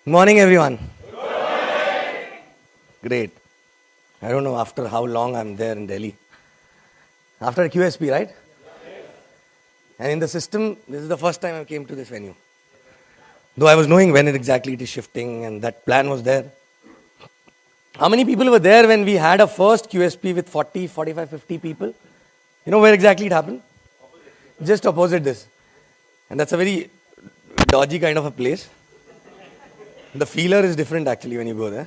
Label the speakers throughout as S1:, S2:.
S1: Morning, everyone. Great. I don't know after how long I'm there in Delhi. After QSP, right? And in the system, this is the first time I came to this venue. Though I was knowing when exactly it is shifting and that plan was there. How many people were there when we had a first QSP with 40, 45, 50 people? You know where exactly it happened? Just opposite this. And that's a very dodgy kind of a place. The feeler is different actually when you go there.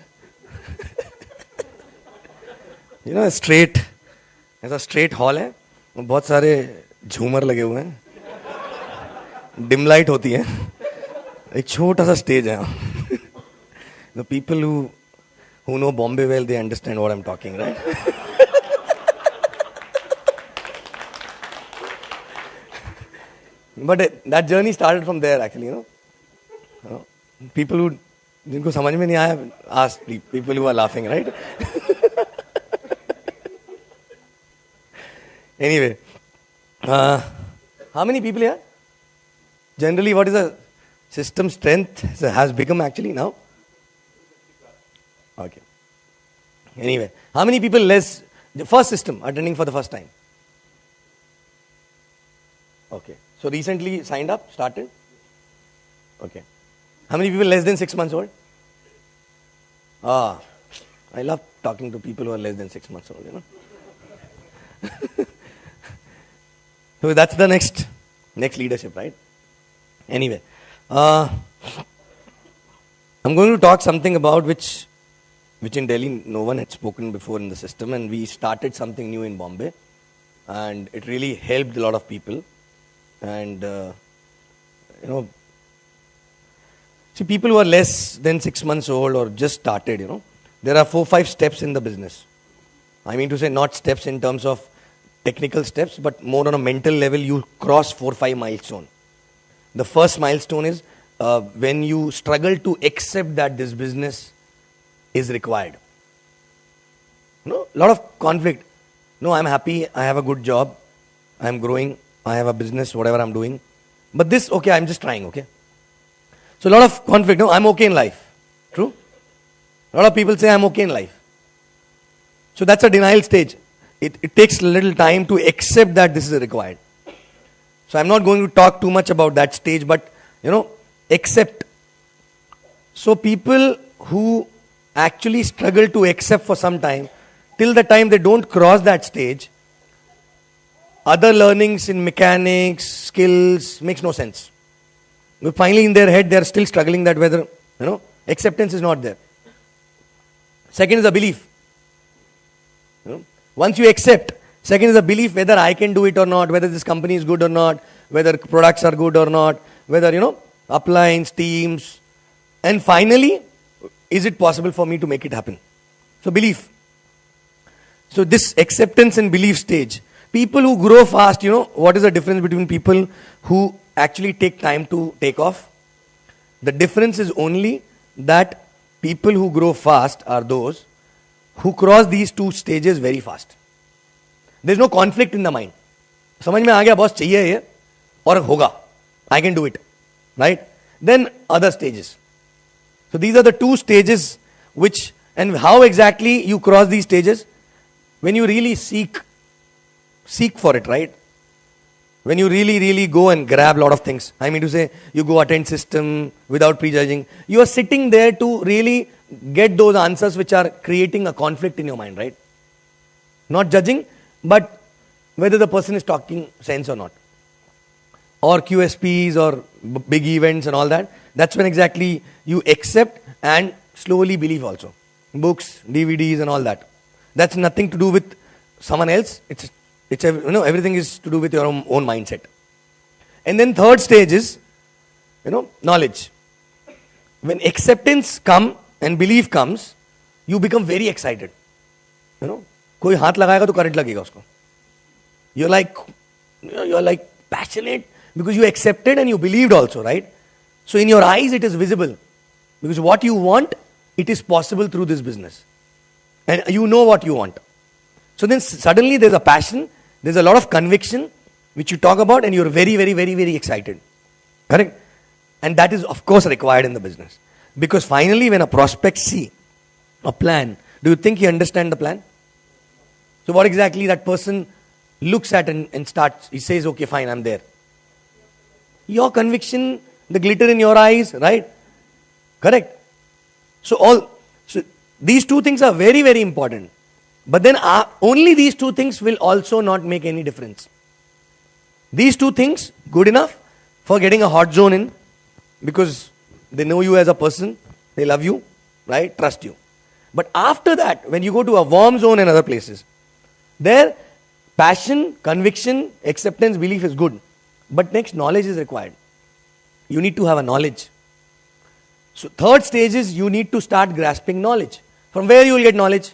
S1: You know, ऐसा straight hall है, बहुत सारे झूमर लगे हुए हैं, dim light होती है, एक छोटा सा stage है. The people who know Bombay well, they understand what I'm talking, right? But that journey started from there actually, you know. People who जिनको समझ में नहीं आया, ask people who are laughing, right? Anyway, how many people here? Generally, what is the system strength has become actually now? Okay. Anyway, how many people less, the first system attending for the first time? Okay. So recently signed up, started? Okay. How many people less than 6 months old? I love talking to people who are less than 6 months old, you know. So that's the next leadership, right? Anyway, I'm going to talk something about which in Delhi no one had spoken before in the system, and we started something new in Bombay, and it really helped a lot of people. And you know, see, people who are less than 6 months old or just started, you know, there are 4-5 steps in the business. I mean to say, not steps in terms of technical steps, but more on a mental level, you cross 4-5 milestones. The first milestone is when you struggle to accept that this business is required. You know, a lot of conflict. No, I'm happy, I have a good job, I'm growing, I have a business, whatever I'm doing. But this, okay, I'm just trying, okay? So a lot of conflict. No, I'm okay in life. True? A lot of people say I'm okay in life. So that's a denial stage. It takes a little time to accept that this is required. So I'm not going to talk too much about that stage, but, you know, accept. So people who actually struggle to accept for some time, till the time they don't cross that stage, other learnings in mechanics, skills, makes no sense. But finally in their head they are still struggling that whether, you know, acceptance is not there. Second is a belief. You know, once you accept, second is a belief whether I can do it or not, whether this company is good or not, whether products are good or not, whether, you know, uplines, teams. And finally, is it possible for me to make it happen? So belief. So this acceptance and belief stage. People who grow fast, you know, what is the difference between people who actually take time to take off? The difference is only that people who grow fast are those who cross these two stages very fast. There is no conflict in the mind. समझ में आ गया boss चाहिए ये और होगा. I can do it. Right? Then other stages. So these are the two stages which, and how exactly you cross these stages? When you really seek for it, right? When you really go and grab a lot of things. I mean to say, you go attend system without prejudging. You are sitting there to really get those answers which are creating a conflict in your mind, right? Not judging, but whether the person is talking sense or not. Or QSPs or big events and all that. That's when exactly you accept and slowly believe also. Books, DVDs and all that. That's nothing to do with someone else. It's you know, everything is to do with your own mindset. And then third stage is, you know, knowledge. When acceptance comes and belief comes, you become very excited. You know, कोई हाथ लगाएगा तो current लगेगा उसको. You're like passionate because you accepted and you believed also, right? So in your eyes it is visible because what you want, it is possible through this business. And you know what you want. So then suddenly there's a passion, there's a lot of conviction which you talk about and you're very excited. Correct? And that is of course required in the business. Because finally when a prospect see a plan, do you think he understands the plan? So what exactly that person looks at and starts, he says, okay, fine, I'm there. Your conviction, the glitter in your eyes, right? Correct. So these two things are very, very important. But then only these two things will also not make any difference. These two things, good enough for getting a hot zone in, because they know you as a person, they love you, right? Trust you. But after that, when you go to a warm zone and other places, there passion, conviction, acceptance, belief is good. But next, knowledge is required. You need to have a knowledge. So third stage is you need to start grasping knowledge. From where you will get knowledge?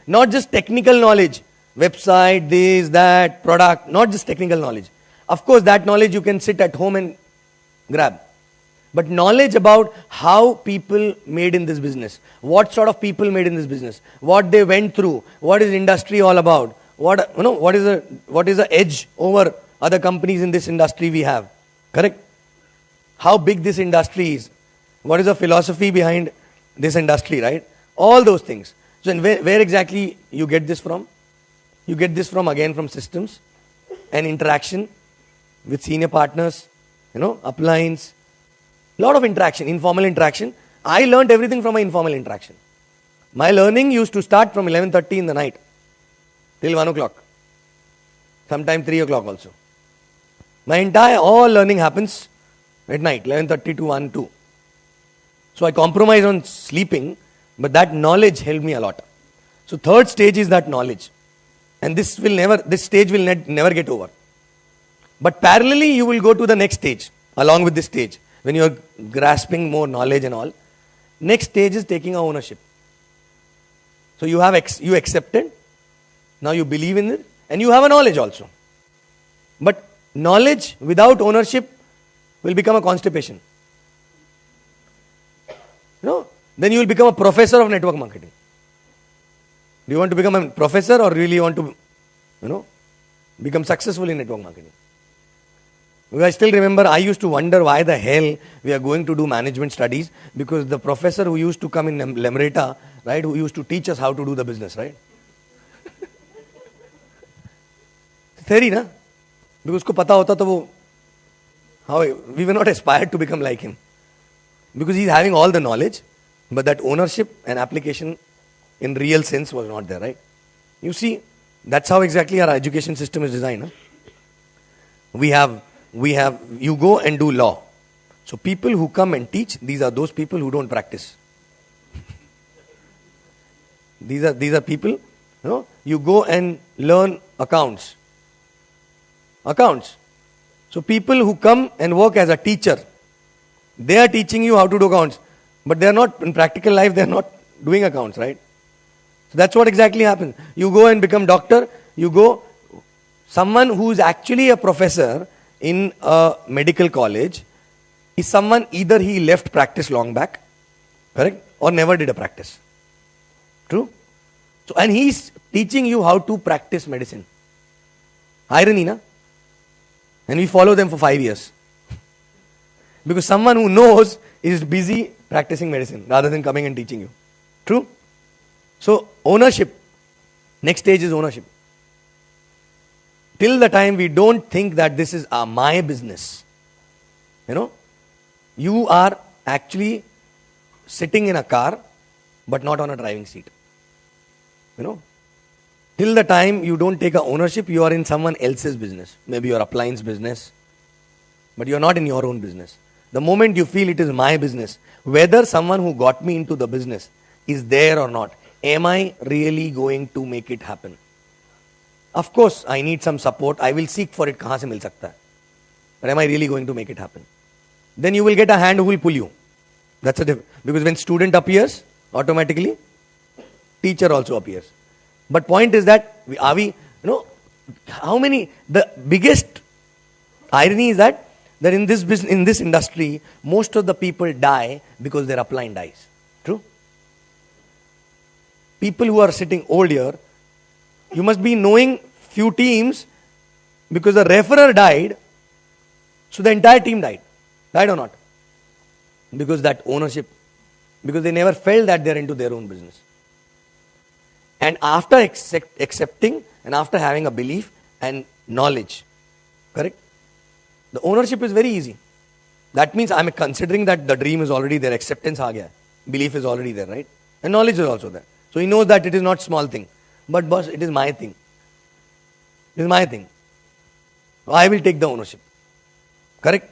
S1: Not just technical knowledge, website, this, that, product, not just technical knowledge. Of course, that knowledge you can sit at home and grab. But knowledge about how people made in this business, what sort of people made in this business, what they went through, what is industry all about, what is the edge over other companies in this industry we have, correct? How big this industry is, what is the philosophy behind this industry, right? All those things. So where exactly you get this from? You get this from, again, from systems and interaction with senior partners, uplines. Lot of interaction, informal interaction. I learned everything from my informal interaction. My learning used to start from 11:30 in the night till 1 o'clock. Sometime 3 o'clock also. My entire all learning happens at night, 11:30 to 1, 2. So I compromise on sleeping, but that knowledge helped me a lot. So third stage is that knowledge. And this stage will never get over. But parallelly you will go to the next stage, along with this stage. When you are grasping more knowledge and all, next stage is taking ownership. So you accepted, now you believe in it, and you have a knowledge also. But knowledge without ownership will become a constipation. Then you will become a professor of network marketing. Do you want to become a professor, or really want to, become successful in network marketing? Because I still remember I used to wonder why the hell we are going to do management studies, because the professor who used to come in Lemreta, right, who used to teach us how to do the business, right? Theory, na? Because usko pata hota to we were not aspired to become like him. Because he's having all the knowledge, but that ownership and application in real sense was not there, right? You see, that's how exactly our education system is designed. Huh? You go and do law. So people who come and teach, these are those people who don't practice. These are people, you go and learn accounts. So people who come and work as a teacher, they are teaching you how to do accounts. But they are not, in practical life, they are not doing accounts, right? So that's what exactly happens. You go and become doctor, someone who is actually a professor in a medical college is someone, either he left practice long back, correct, or never did a practice. True? So, and he's teaching you how to practice medicine. Irony, na? And we follow them for 5 years. Because someone who knows is busy practicing medicine rather than coming and teaching you. True? So, ownership. Next stage is ownership. Till the time we don't think that this is my business, you are actually sitting in a car but not on a driving seat. Till the time you don't take a ownership, you are in someone else's business. Maybe your appliance business, but you are not in your own business. The moment you feel it is my business, whether someone who got me into the business is there or not, am I really going to make it happen? Of course, I need some support. I will seek for it. Kahan se mil sakta hai? But am I really going to make it happen? Then you will get a hand who will pull you. That's because when student appears, automatically, teacher also appears. But point is that, the biggest irony is that in this business, in this industry, most of the people die because their upline dies. True? People who are sitting old here, you must be knowing few teams because the referrer died, so the entire team died. Died or not? Because that ownership, because they never felt that they're into their own business. And after accepting and after having a belief and knowledge, correct? The ownership is very easy. That means I'm considering that the dream is already there, acceptance aa gaya, belief is already there, right? And knowledge is also there. So he knows that it is not small thing. But boss, it is my thing. It is my thing. So I will take the ownership. Correct?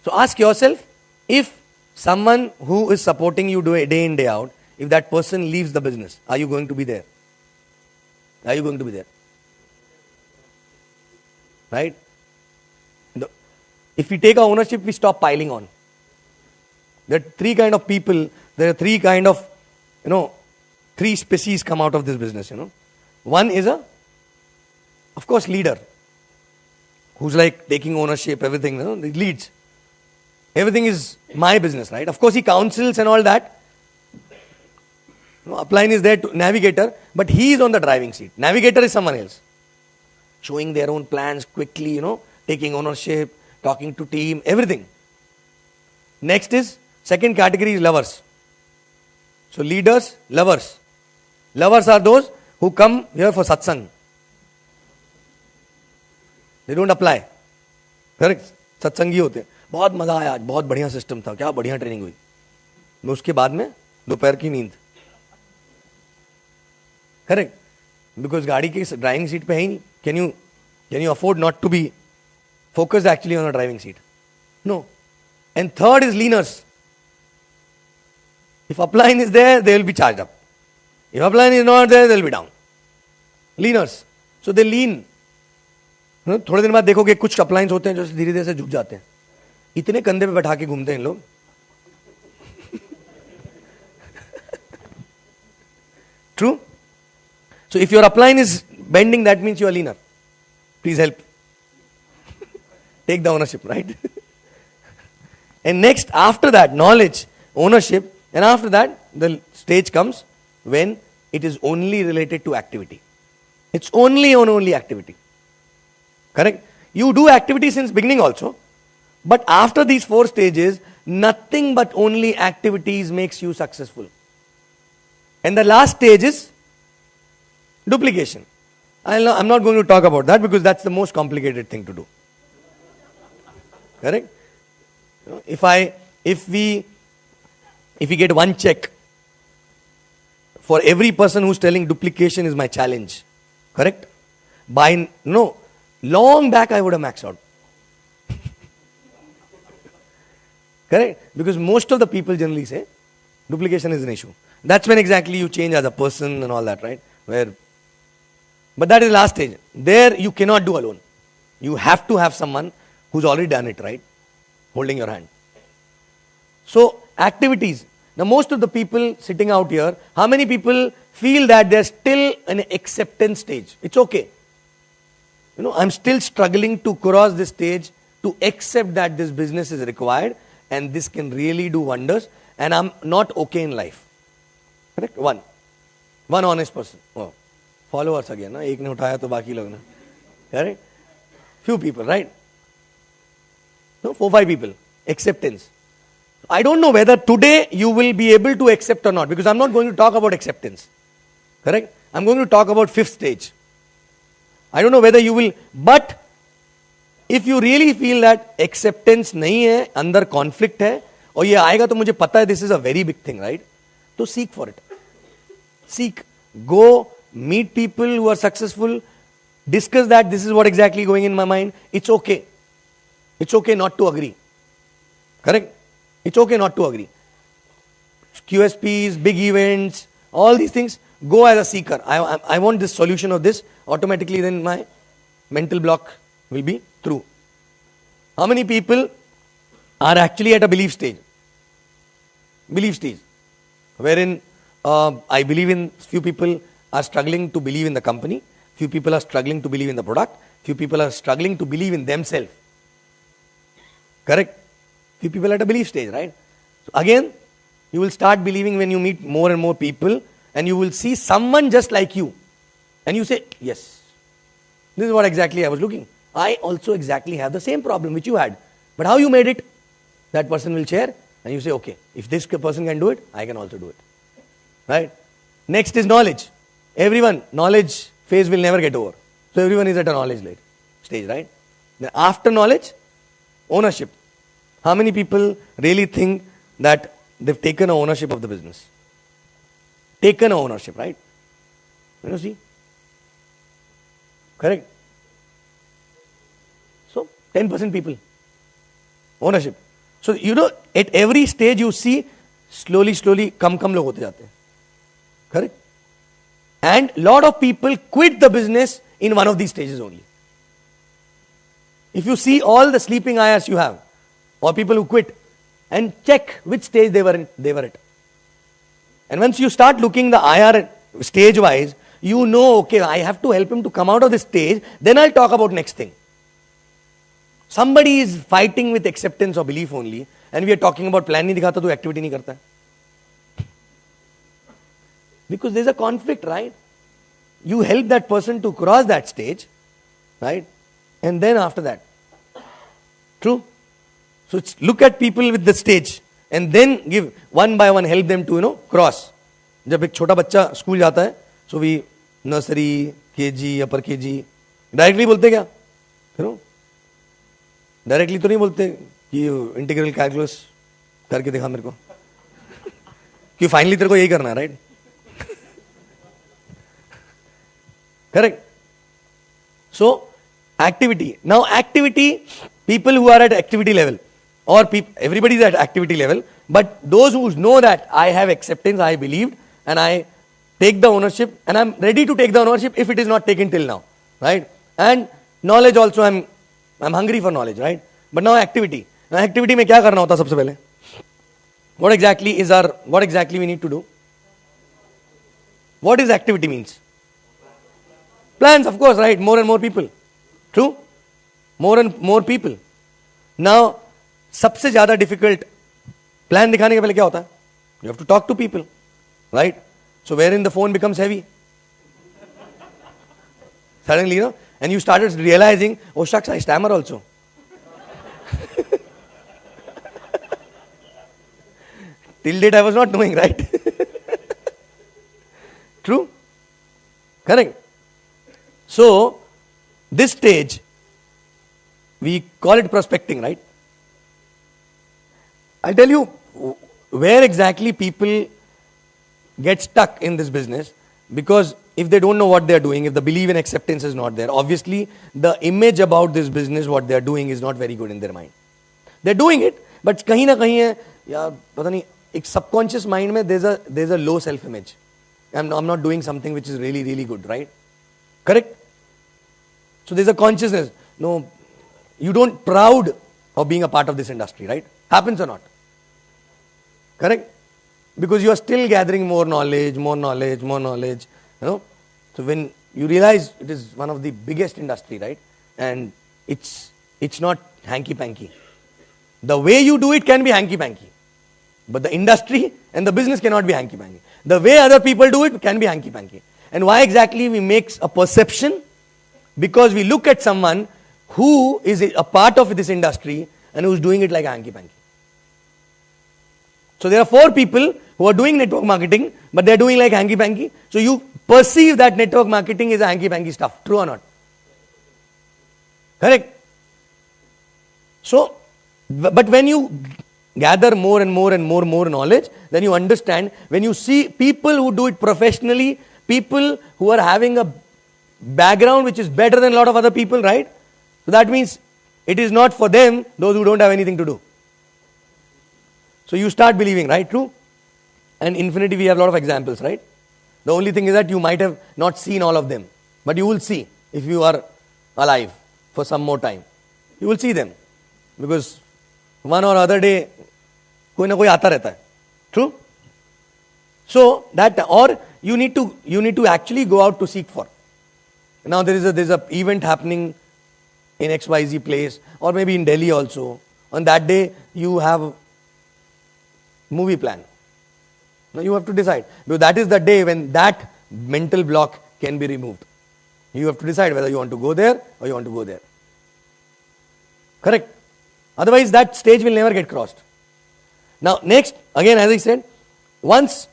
S1: So ask yourself, if someone who is supporting you day in, day out, if that person leaves the business, are you going to be there? Are you going to be there? Right? If we take our ownership, we stop piling on. There are three kind of people, there are three kind of, three species come out of this business, One is of course, leader, who's like taking ownership, everything, he leads. Everything is my business, right? Of course, he counsels and all that. Upline is there to navigator, but he is on the driving seat. Navigator is someone else. Showing their own plans quickly, taking ownership, talking to team, everything. Next is, second category is lovers. So leaders, lovers. Lovers are those who come here for satsang. They don't apply. Correct? सत्संगी होते हैं. बहुत मजा आया आज, बहुत बढ़िया system था, क्या बढ़िया ट्रेनिंग हुई. मैं उसके बाद में दोपहर की नींद. करेक्ट? बिकॉज गाड़ी की ड्राइविंग सीट पे है ही नहीं. Can you afford not to be focused actually on a driving seat? No. And third is leaners. If upline is there, they will be charged up. If upline is not there, they will be down. Leaners. So they lean. थोड़े दिन बाद देखोगे कुछ अपलाइंस होते हैं जो धीरे धीरे से झुक जाते हैं. इतने कंधे पे बैठा के घूमते हैं इन लोग. True? So if your upline is bending, that means you are leaner. Please help. Take the ownership, right? And next, after that, knowledge, ownership, and after that, the stage comes when it is only related to activity. It's only activity. Correct? You do activity since beginning also, but after these 4 stages, nothing but only activities makes you successful. And the last stage is duplication. I'm not going to talk about that because that's the most complicated thing to do. Correct? If we get one check for every person who's telling duplication is my challenge, correct? Long back I would have maxed out. Correct? Because most of the people generally say duplication is an issue. That's when exactly you change as a person and all that, right? But that is last stage. There you cannot do alone. You have to have someone who's already done it, right? Holding your hand. So, activities. Now, most of the people sitting out here, how many people feel that they're still in an acceptance stage? It's okay. I'm still struggling to cross this stage to accept that this business is required and this can really do wonders and I'm not okay in life. Correct? One honest person. Oh, followers again. Na? Ek ne uthaya to baki log na. Correct? Few people, right? 4-5 people. Acceptance. I don't know whether today you will be able to accept or not, because I'm not going to talk about acceptance. Correct? I'm going to talk about 5th stage. I don't know whether you will, but if you really feel that acceptance nahi hai, andar conflict hai, और ये आएगा तो मुझे पता है this is a very big thing, right? तो seek for it. Seek. Go, meet people who are successful, discuss that this is what exactly going in my mind. It's okay. It's okay not to agree. Correct? It's okay not to agree. QSPs, big events, all these things, go as a seeker. I want this solution of this. Automatically then my mental block will be through. How many people are actually at a belief stage? Belief stage. Wherein I believe in, few people are struggling to believe in the company. Few people are struggling to believe in the product. Few people are struggling to believe in themselves. Correct? Few people at a belief stage, right? So again, you will start believing when you meet more and more people and you will see someone just like you. And you say, yes, this is what exactly I was looking. I also exactly have the same problem which you had. But how you made it? That person will share And you say, okay, if this person can do it, I can also do it. Right? Next is knowledge. Everyone, knowledge phase will never get over. So everyone is at a knowledge stage, right? Then after knowledge, ownership. How many people really think that they've taken ownership of the business? Taken ownership, right? You see? Correct? So 10% people. Ownership. So at every stage you see slowly कम लोग होते जाते हैं. Correct? And lot of people quit the business in one of these stages only. If you see all the sleeping IRs you have, or people who quit, and check which stage they were at. And once you start looking the IR stage wise, you know, okay, I have to help him to come out of this stage, then I'll talk about next thing. Somebody is fighting with acceptance or belief only, and we are talking about plan nahi dikhata to activity nahi karta hai. Because there's a conflict, right? You help that person to cross that stage, right? And then after that. True? So look at people with the stage and then give one by one, help them to, cross. जब एक छोटा बच्चा school जाता है, so we nursery, KG, upper KG, directly बोलते क्या? Directly तो नहीं बोलते कि इंटीग्रल कैलकुलस करके दिखा मेरे को, कि फाइनली तेरे को यही करना है, right? Correct? So, activity. Now, activity, people who are at activity level, or everybody is at activity level, but those who know that I have acceptance, I believed, and I take the ownership, and I'm ready to take the ownership if it is not taken till now, right? And knowledge also, I'm hungry for knowledge, right? But now activity. Now, activity में क्या करना होता सबसे पहले? What exactly we need to do? What is activity means? Plans, of course, right? More and more people. True? More and more people. Now, सबसे ज़्यादा difficult plan दिखाने के पहले क्या होता है? You have to talk to people, right? So wherein the phone becomes heavy. Suddenly, and you started realizing, oh shucks, I stammer also. Till date I was not knowing, right? True? Correct? So, this stage, we call it prospecting, right? I'll tell you where exactly people get stuck in this business, because if they don't know what they're doing, if the belief in acceptance is not there, obviously the image about this business, what they're doing is not very good in their mind. They're doing it, but कहीं ना कहीं है, यार पता नहीं, एक subconscious mind में there's a low self-image. I'm not doing something which is really, really good, right? Correct? So there's a consciousness. No, you don't proud of being a part of this industry, right? Happens or not? Correct? Because you are still gathering more knowledge. So when you realize it is one of the biggest industry, right? And it's not hanky-panky. The way you do it can be hanky-panky. But the industry and the business cannot be hanky-panky. The way other people do it can be hanky-panky. And why exactly we make a perception? Because we look at someone who is a part of this industry and who is doing it like a hanky-panky. So there are 4 people who are doing network marketing, but they are doing like hanky-panky. So you perceive that network marketing is a hanky-panky stuff. True or not? Correct? So, but when you gather more and more knowledge, then you understand, when you see people who do it professionally, people who are having a background which is better than a lot of other people, right? So that means it is not for them, those who don't have anything to do. So you start believing, right? True? And infinity, we have a lot of examples, right? The only thing is that you might have not seen all of them, but you will see if you are alive for some more time. You will see them, because one or other day, कोई ना कोई आता रहता है. True? So that, or you need to actually go out to seek for. Now there is a event happening in XYZ place, or maybe in Delhi also. On that day, you have movie plan. Now you have to decide, because that is the day when that mental block can be removed. You have to decide whether you want to go there or you want to go there. Correct? Otherwise that stage will never get crossed. Now, next, again, as I said, once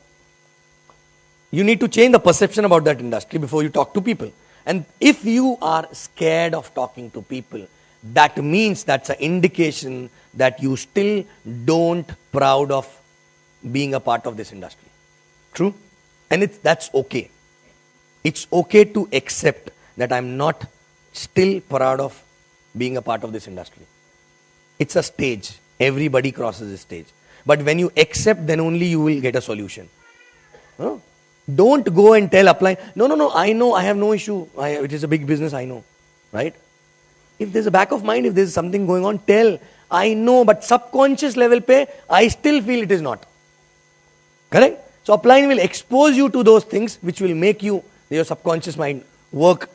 S1: you need to change the perception about that industry before you talk to people. And if you are scared of talking to people, that means that's an indication that you still don't proud of being a part of this industry. True? And that's okay. It's okay to accept that I'm not still proud of being a part of this industry. It's a stage. Everybody crosses a stage. But when you accept, then only you will get a solution. Huh? Don't go and tell upline, no, I know, I have no issue. It is a big business, I know. Right? If there's a back of mind, if there's something going on, tell, I know, but subconscious level pe, I still feel it is not. Correct? So upline will expose you to those things which will make your subconscious mind work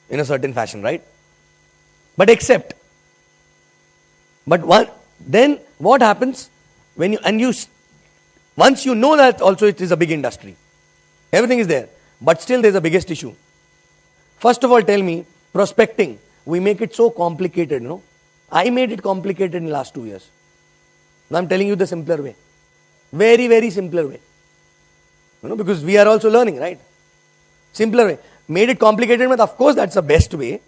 S1: in a certain fashion, right? But accept. But then what happens when once you know that also it is a big industry, everything is there, but still there's a biggest issue. First of all, tell me, prospecting, we make it so complicated, no? I made it complicated in the last 2 years. Now I'm telling you the simpler way. Very, very simpler way. Because we are also learning, right? Simpler way. Made it complicated, but of course that's the best way.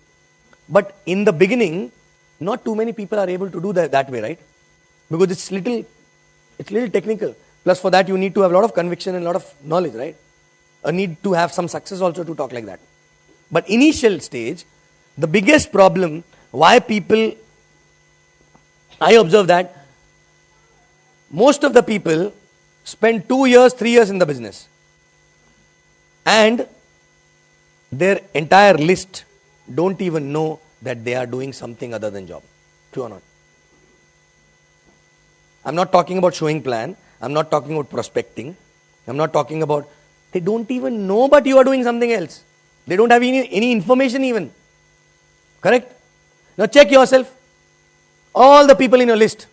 S1: But in the beginning, not too many people are able to do that way, right? Because it's little technical. Plus for that you need to have a lot of conviction and a lot of knowledge, right? A need to have some success also to talk like that. But initial stage, the biggest problem, why people, I observe that most of the people spend 2 years, 3 years in the business. And their entire list don't even know that they are doing something other than job. True or not? I'm not talking about showing plan. I'm not talking about prospecting. I'm not talking about, they don't even know but you are doing something else. They don't have any information even. Correct? Now check yourself. All the people in your list,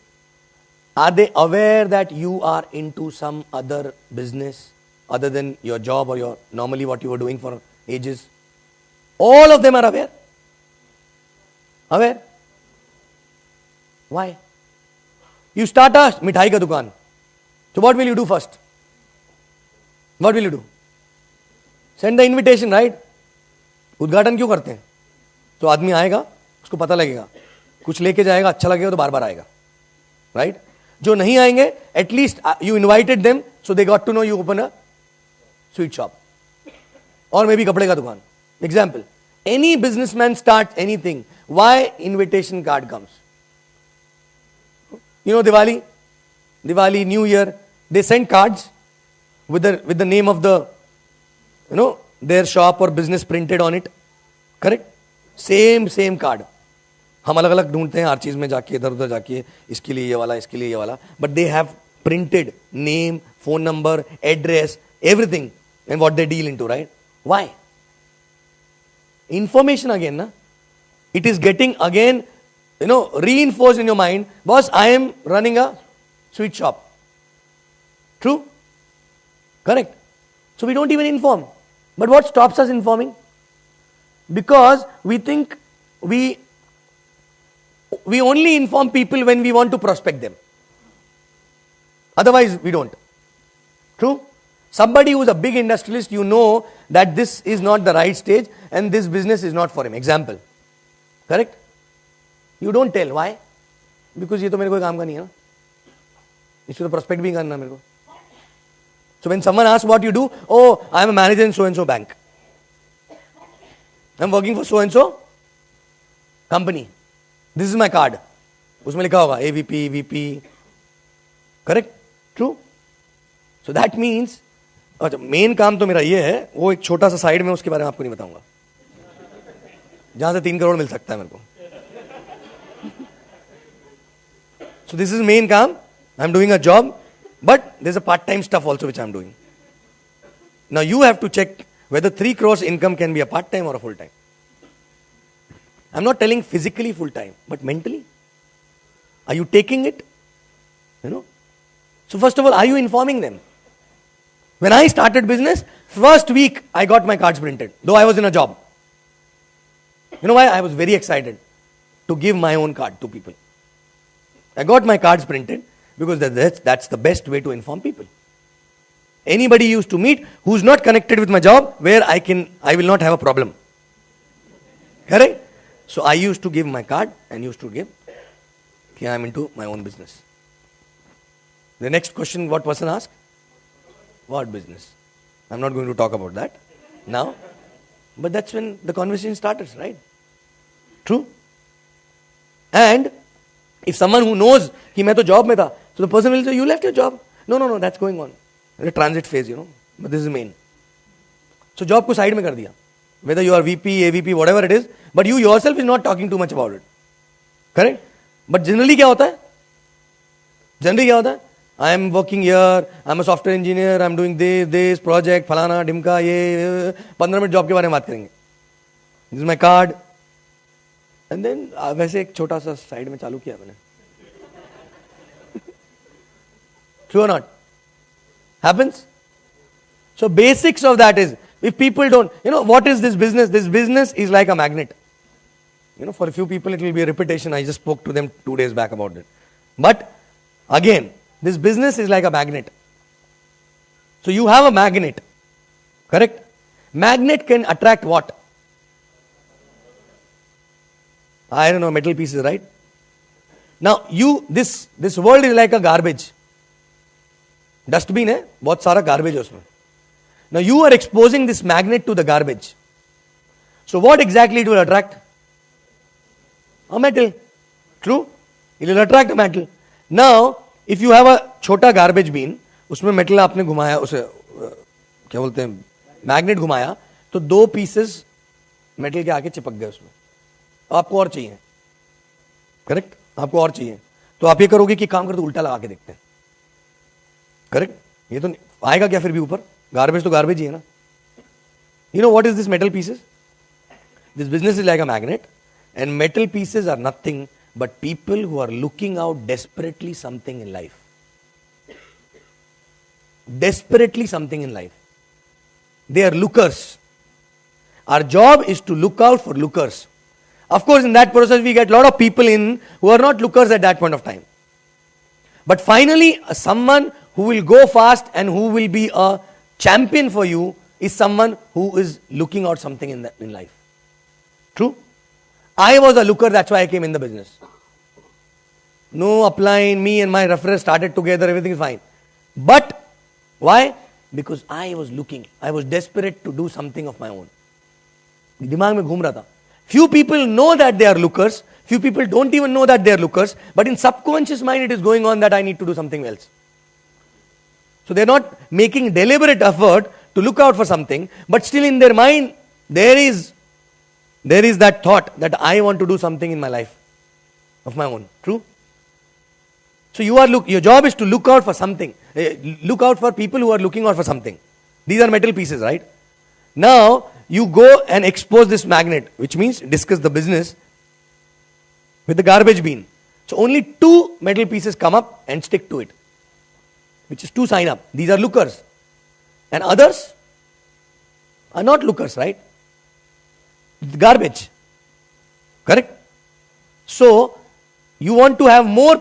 S1: are they aware that you are into some other business other than your job or your normally what you were doing for ages? All of them are aware. Aware? Why? You start a mithai ka dukaan. So what will you do first? What will you do? Send the invitation, right? उद्घाटन क्यों करते हैं? तो आदमी आएगा, उसको पता लगेगा, कुछ लेके जाएगा, अच्छा लगेगा तो बार बार आएगा, right? जो नहीं आएंगे, at least you invited them, so they got to know you open a sweet shop, or maybe कपड़े का दुकान. Example: any businessman starts anything. Why invitation card comes? Diwali, New Year, they send cards with the name of the, their shop or business printed on it. Correct? Same card. हम अलग अलग ढूंढते हैं हर चीज में जाके इधर उधर जाके इसके लिए ये वाला but they have printed name, phone number, address, everything and what they deal into, right? Why? Information again, na? It is getting again, reinforced in your mind. Boss, I am running a sweet shop. True? Correct. So we don't even inform. But what stops us informing? Because we think we only inform people when we want to prospect them. Otherwise, we don't. True? Somebody who is a big industrialist, you know that this is not the right stage and this business is not for him. Example. Correct? You don't tell. Why? Because ये तो मेरे को काम का नहीं है ना. इसको तो prospect भी करना मेरे को. So when someone asks what you do, oh, I am a manager in so and so bank. I am working for so and so company. This is my card. उसमें लिखा होगा AVP, VP. Correct? True? So that means, अच्छा main काम तो मेरा ये है, वो एक छोटा सा साइड में उसके बारे में आपको नहीं बताऊंगा, जहां से 3 करोड़ मिल सकता है मेरे को. So this is main काम. I'm doing a job, but there's a part-time stuff also which I'm doing. Now you have to check whether 3 crores income can be a part-time or a full-time. I'm not telling physically full-time, but mentally. Are you taking it? So first of all, are you informing them? When I started business, first week I got my cards printed, though I was in a job. You know why? I was very excited to give my own card to people. I got my cards printed Because that's the best way to inform people. Anybody you used to meet who's not connected with my job, where I will not have a problem. Correct? So I used to give my card and used to give, okay, I'm into my own business. The next question, what person asked? What business? I'm not going to talk about that now. But that's when the conversation starts, right? True? And if someone who knows कि मैं तो job में था, so the person will say, you left your job. No, that's going on. The transit phase, but this is main. So job को side में कर दिया. Whether you are VP, AVP, whatever it is, but you yourself is not talking too much about it. Correct? But generally क्या होता है? I am working here, I am a software engineer, I am doing this project, फलाना, ढिमका, ये 15 minute job के बारे में बात करेंगे. This is my card. And then वैसे एक छोटा सा साइड में चालू किया मैंने. True or not? Happens? So basics of that is, if people don't, what is this business? This business is like a magnet. For a few people it will be a repetition. I just spoke to them 2 days back about it. But again, this business is like a magnet. So you have a magnet. Correct? Magnet can attract what? I don't know, metal pieces, right? Now this world is like a garbage. Dustbin है, बहुत सारा garbage है उसमें. Now you are exposing this magnet to the garbage. So what exactly it will attract? A metal. True? It will attract a metal. Now, if you have a छोटा garbage bin, उसमें metal आपने घुमाया, उसे क्या बोलते हैं, magnet घुमाया, तो 2 pieces metal के आके चिपक गए उसमें. आपको और चाहिए. Correct? आपको और चाहिए. तो आप ये करोगे कि काम कर तो उल्टा लगा के देखते हैं. Correct? ये तो आएगा क्या फिर भी ऊपर? Garbage तो garbage ही है ना. You know what is this metal pieces? This business is like a magnet, and metal pieces are nothing but people who are looking out desperately something in life. Desperately something in life. They are lookers. Our job is to look out for lookers. Of course, in that process, we get a lot of people in who are not lookers at that point of time. But finally, someone who will go fast and who will be a champion for you is someone who is looking out something in life. True? I was a looker, that's why I came in the business. No applying, me and my referee started together, everything is fine. But why? Because I was looking. I was desperate to do something of my own. दिमाग में घूम रहा था. Few people know that they are lookers. Few people don't even know that they are lookers. But in subconscious mind it is going on that I need to do something else. So they are not making deliberate effort to look out for something. But still in their mind there is that thought that I want to do something in my life of my own. True? So your job is to look out for something. Look out for people who are looking out for something. These are metal pieces, right? Now you go and expose this magnet, which means discuss the business with the garbage bin. So only 2 metal pieces come up and stick to it, which is 2 sign up. These are lookers. And others are not lookers, right? Garbage. Correct? So you want to have more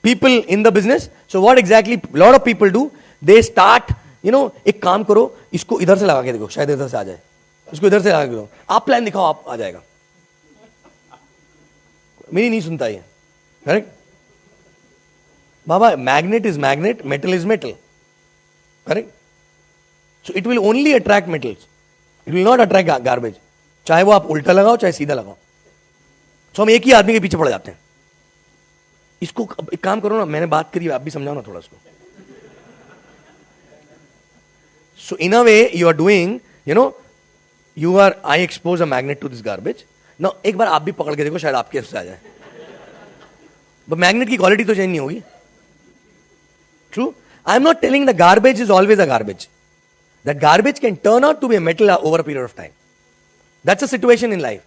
S1: people in the business. So what exactly a lot of people do? They start, एक काम करो, इसको इधर से लगा के देखो, शायद इधर से आ जाए. इसको इधर से लगा के देखो. आप प्लान दिखाओ, आप आ जाएगा. मेरी नहीं सुनता ये. Correct? Baba, magnet is magnet, metal is metal. Correct? So it will only attract metals. It will not attract garbage. चाहे वो आप उल्टा लगाओ चाहे सीधा लगाओ. तो हम एक ही आदमी के पीछे पड़ जाते हैं. इसको एक काम करो ना, मैंने बात करी, आप भी समझाओ ना थोड़ा इसको. So in a way you are doing, I expose a magnet to this garbage. Now एक बार आप भी पकड़ के देखो, शायद आपके हिस्से आ जाए. But magnet की क्वालिटी तो चेंज नहीं होगी. True? I am not telling the garbage is always a garbage. That garbage can turn out to be a metal over a period of time. That's a situation in life.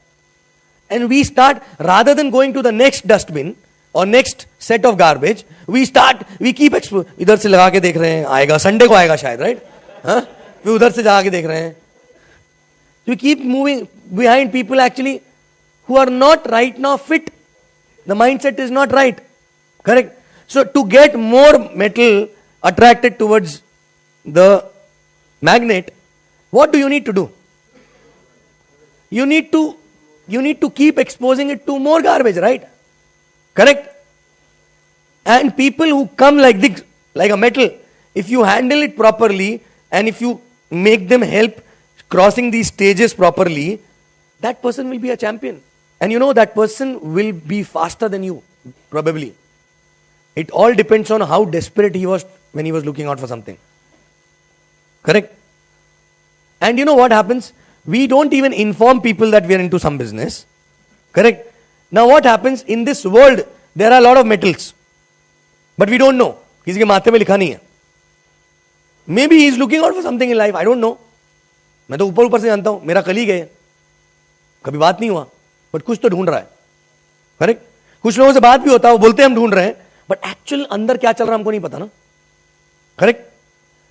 S1: And we start, rather than going to the next dustbin or next set of garbage, we keep इधर से लगा के देख रहे हैं, आएगा, Sunday को आएगा शायद, right? फिर उधर से जाके देख रहे हैं. We keep moving behind people actually who are not right now fit. The mindset is not right. Correct? So to get more metal attracted towards the magnet, what do you need to do? You need to keep exposing it to more garbage, right? Correct? And people who come like this, like a metal, if you handle it properly and if you make them help crossing these stages properly, that person will be a champion. And you know, that person will be faster than you, probably. It all depends on how desperate he was when he was looking out for something. Correct? And you know what happens? We don't even inform people that we are into some business. Correct? Now what happens? In this world, there are a lot of metals. But we don't know. किसी के माथे में लिखा नहीं है. Maybe he is looking out for something in life. I don't know. मैं तो ऊपर ऊपर से जानता हूं. मेरा कलीग है. कभी बात नहीं हुआ. बट कुछ तो ढूंढ रहा है. करेक्ट? कुछ लोगों से बात भी होता है, वो बोलते हैं हम ढूंढ रहे हैं, बट एक्चुअल अंदर क्या चल रहा है हमको नहीं पता ना. Correct?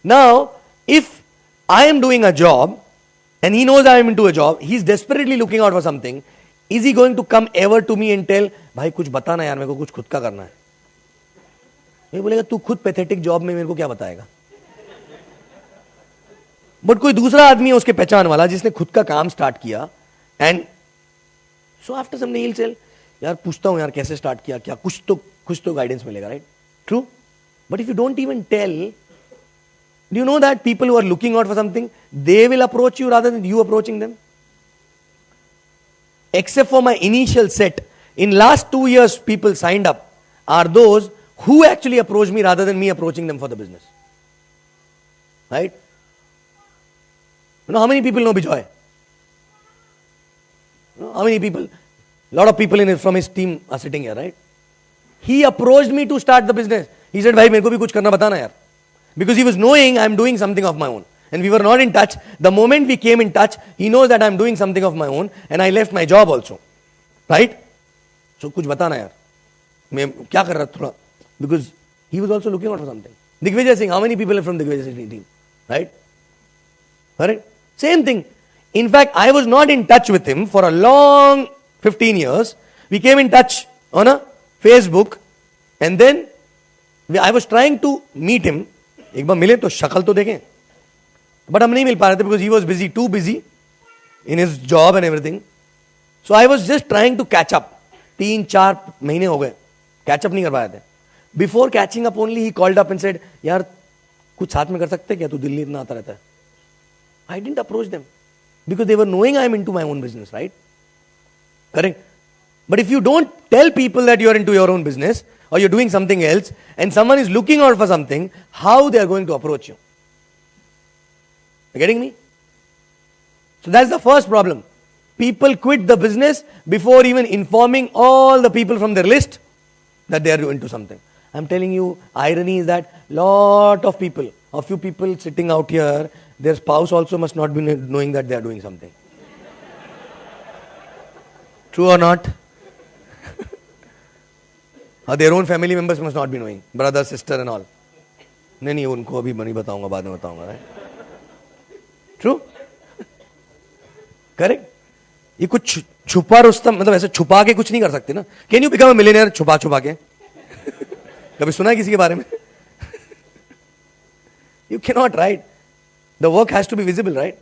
S1: Now if I am doing a job and he knows I am into a job, he is desperately looking out for something, is he going to come ever to me and tell, भाई कुछ बता ना यार, मेरे को कुछ खुद का करना है? ये बोलेगा तू खुद पैथेटिक जॉब में मेरे को क्या बताएगा? बट कोई दूसरा आदमी है उसके पहचान वाला जिसने खुद का काम स्टार्ट किया, and so after some time he will tell, यार पूछता हूं यार कैसे स्टार्ट किया, क्या कुछ तो गाइडेंस मिलेगा, right? True. But if you don't even tell, do you know that people who are looking out for something, they will approach you rather than you approaching them? Except for my initial set, in last 2 years people signed up are those who actually approach me rather than me approaching them for the business. Right? You know how many people know Bijoy? You know how many people? A lot of people from his team are sitting here, right? He approached me to start the business. He said, भाई मेरे को भी कुछ करना बताना यार. Because he was knowing I am doing something of my own. And we were not in touch. The moment we came in touch, he knows that I am doing something of my own. And I left my job also. Right? So कुछ बताना यार. मैं क्या कर रहा था थोड़ा. Because he was also looking out for something. Digvijay Singh, how many people are from Digvijay Singh team? Right? Correct? Same thing. In fact, I was not in touch with him for a long 15 years. We came in touch on a Facebook. And then I was trying to meet him. एक बार मिले तो शक्ल तो देखें, but हम नहीं मिल पा रहे थे because he was busy, too busy in his job and everything. So I was just trying to catch up. 3-4 महीने हो गए, कैच अप नहीं कर पाए थे. Before catching up only he called up and said, यार कुछ साथ में कर सकते क्या, तू दिल्ली इतना आता रहता है. I didn't approach them because they were knowing I am into my own business, right? Correct. But if you don't tell people that you are into your own business or you're doing something else and someone is looking out for something, how they are going to approach you? You getting me? So that's the first problem. People quit the business before even informing all the people from their list that they are into something. I'm telling you, irony is that lot of people, a few people sitting out here, their spouse also must not be knowing that they are doing something. True or not? Their own family members must not be knowing, brother, sister and all. नहीं उनको अभी नहीं बताऊंगा, बाद में बताऊंगा, right? True? Correct? ये कुछ छुपा रुस्तम, मतलब ऐसे छुपा के कुछ नहीं कर सकते ना. Can you become a millionaire छुपा के? कभी सुना है किसी के बारे में? You cannot, right? The work has to be visible, right?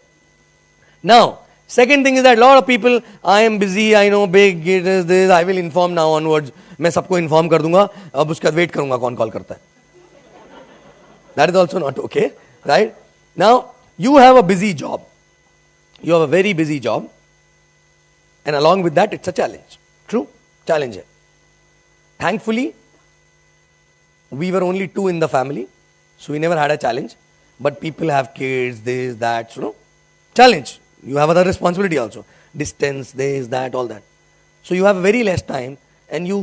S1: Now, second thing is that a lot of people, I am busy, I know big, it is this, I will inform now onwards. मैं सबको inform कर दूंगा, अब उसका wait करूंगा कौन call करता है. That is also not okay, right? Now, you have a busy job. You have a very busy job. And along with that, it's a challenge. True? Challenge है. Thankfully, we were only 2 in the family, so we never had a challenge. But people have kids, this, that, so no. Challenge. You have other responsibility also. Distance, this, that, all that. So you have very less time and you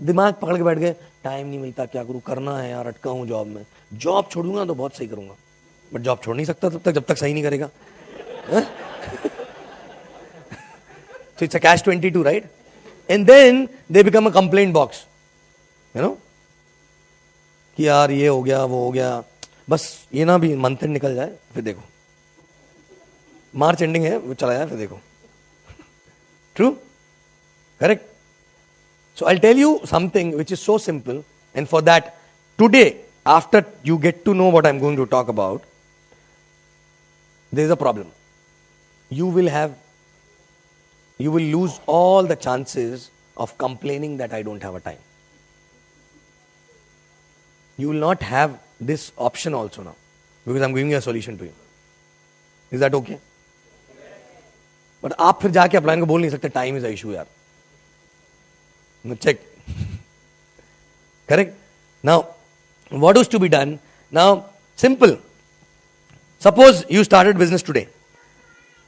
S1: दिमाग पकड़ के बैठ गए, time नहीं मिलता, क्या करूं, करना है यार, अटका हूं जॉब में. जॉब छोड़ूंगा तो बहुत सही करूंगा, बट जॉब छोड़ नहीं सकता तब तक जब तक सही नहीं करेगा. So it's a catch-22, right? And then they become a complaint box. You know? कि यार ये हो गया, वो हो गया, बस ये ना भी मंथ एंड निकल जाए, फिर देखो मार्च एंडिंग है, वो चला जाए, फिर देखो. True? Correct? So I'll tell you something which is so simple And for that, today, after you get to know what I'm going to talk about, there is a problem. You will lose all the chances of complaining that I don't have a time. You will not have this option also now, because I'm giving you a solution to you. Is that okay? But आप फिर जाके upline को बोल नहीं सकते time is a issue यार. Check. Correct? Now, what is to be done? Now, simple. Suppose you started business today.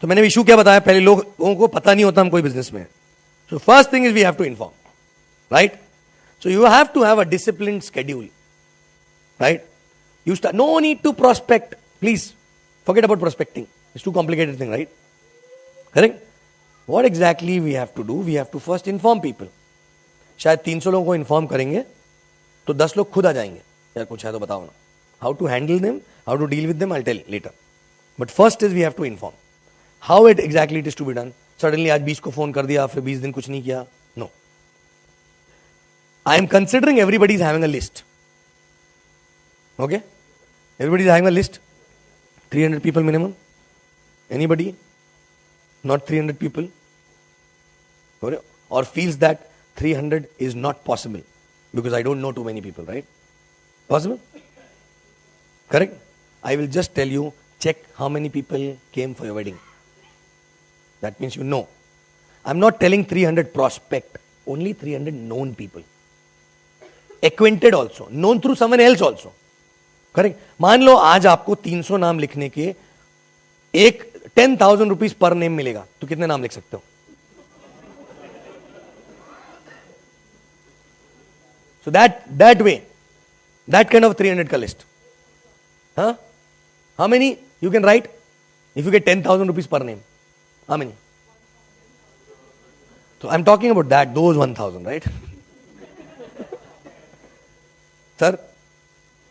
S1: तो मैंने इशू क्या बताया, पहले लोगों को पता नहीं होता हम कोई बिजनेस में. So first thing is we have to inform. Right? So you have to have a disciplined schedule. Right? You start. No need to prospect. Please forget about prospecting. It's too complicated thing, right? Correct? What exactly we have to do? We have to first inform people. शायद 300 लोगों को inform करेंगे तो 10 लोग खुद आ जाएंगे, यार कुछ है तो बताओ ना. How to handle them, how to deal with them, I tell later. But first is we have to inform. How it exactly it is to be done. Suddenly आज 20 को फोन कर दिया, फिर 20 दिन कुछ नहीं किया. No. I am considering everybody is having a list. Okay, everybody is having a list. 300 people minimum. Anybody? Not 300 people? Or feels that 300 is not possible because I don't know too many people, right? Possible? Correct? I will just tell you, check how many people came for your wedding. That means you know. I'm not telling 300 prospect, only 300 known people. Acquainted also, known through someone else also. Correct. मान लो आज आपको 300 नाम लिखने के एक 10,000 rupees per name मिलेगा, तो कितने नाम लिख सकते हो? So that way, that kind of 300 का list. Huh? How many you can write if you get 10,000 rupees per name? How many? So I'm talking about that, those 1,000, right? Sir,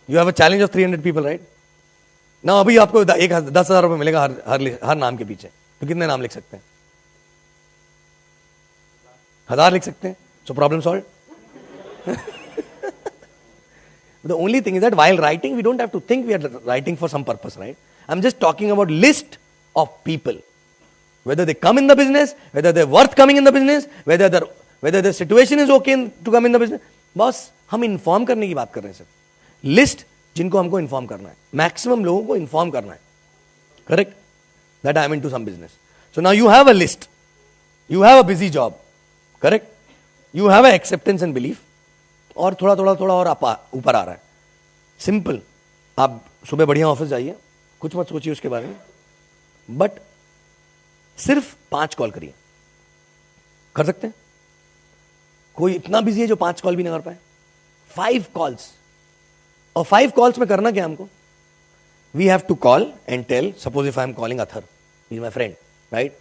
S1: you have a challenge of 300 people, right? Now अभी आपको 10,000 रुपये मिलेगा हर नाम के पीछे, तो कितने नाम लिख सकते हैं? 1,000 लिख सकते हैं. So problem solved. The only thing is that while writing, we don't have to think we are writing for some purpose, right? I'm just talking about list of people. Whether they come in the business, whether they're worth coming in the business, whether the situation is okay to come in the business. बस हम inform करने की बात कर रहे हैं sir. List जिनको हमको इन्फॉर्म करना है, मैक्सिमम लोगों को इन्फॉर्म करना है. Correct? That I am into some business. So now you have a list, you have a busy job. Correct? You have a acceptance and belief, और थोड़ा और ऊपर आ रहा है. सिंपल. आप सुबह बढ़िया ऑफिस जाइए, कुछ मत सोचिए उसके बारे में, बट सिर्फ 5 कॉल करिए. कर सकते हैं? कोई इतना बिजी है जो 5 कॉल भी ना कर पाए? 5 कॉल्स. और 5 कॉल्स में करना क्या हमको? We have to call and tell. Suppose if I am calling other, he is my friend, right?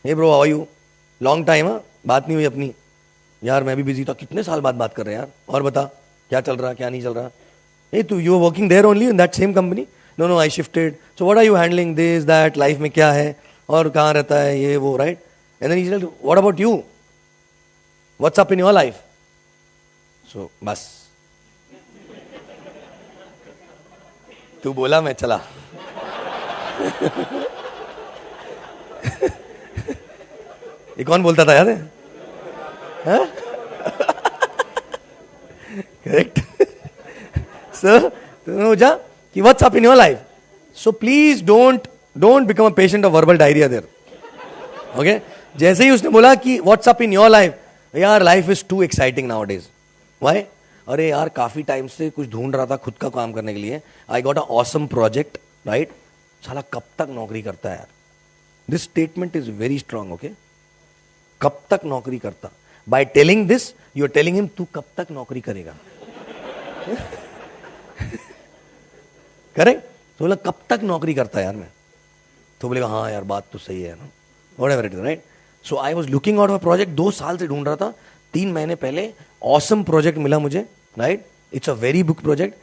S1: Hey bro, how are you? Long time. बात नहीं हुई अपनी. यार मैं भी बिजी था. कितने साल बाद बात कर रहे हैं यार. और बता क्या चल रहा, क्या नहीं चल रहा? हे तू, you are working there only in that same company? No I shifted. So what are you handling this that, लाइफ में क्या है और कहाँ रहता है ये वो, right? And then he said what about you, what's up in your life? So बस तू बोला मैं चला. ये कौन बोलता था याद है? करेक्ट. सो तो जा कि what's up in your life. So please don't become a patient of verbal diarrhoea there. Okay? जैसे ही उसने बोला कि what's up in your life, यार life is too exciting nowadays. Why? अरे यार काफी टाइम से कुछ ढूंढ रहा था खुद का काम करने के लिए. I got a awesome project, right? साला कब तक नौकरी करता है यार. This statement is very strong. Okay? कब तक नौकरी करता. By telling this you are telling him तू कब तक नौकरी करेगा. करेक्ट? तो बोला कब तक नौकरी करता है यार मैं. तो बोलेगा हाँ यार बात तो सही है ना, whatever it is, right? So I was looking out for project. 2 साल से ढूंढ रहा था. 3 महीने पहले ऑसम प्रोजेक्ट मिला मुझे, right? It's a very big project.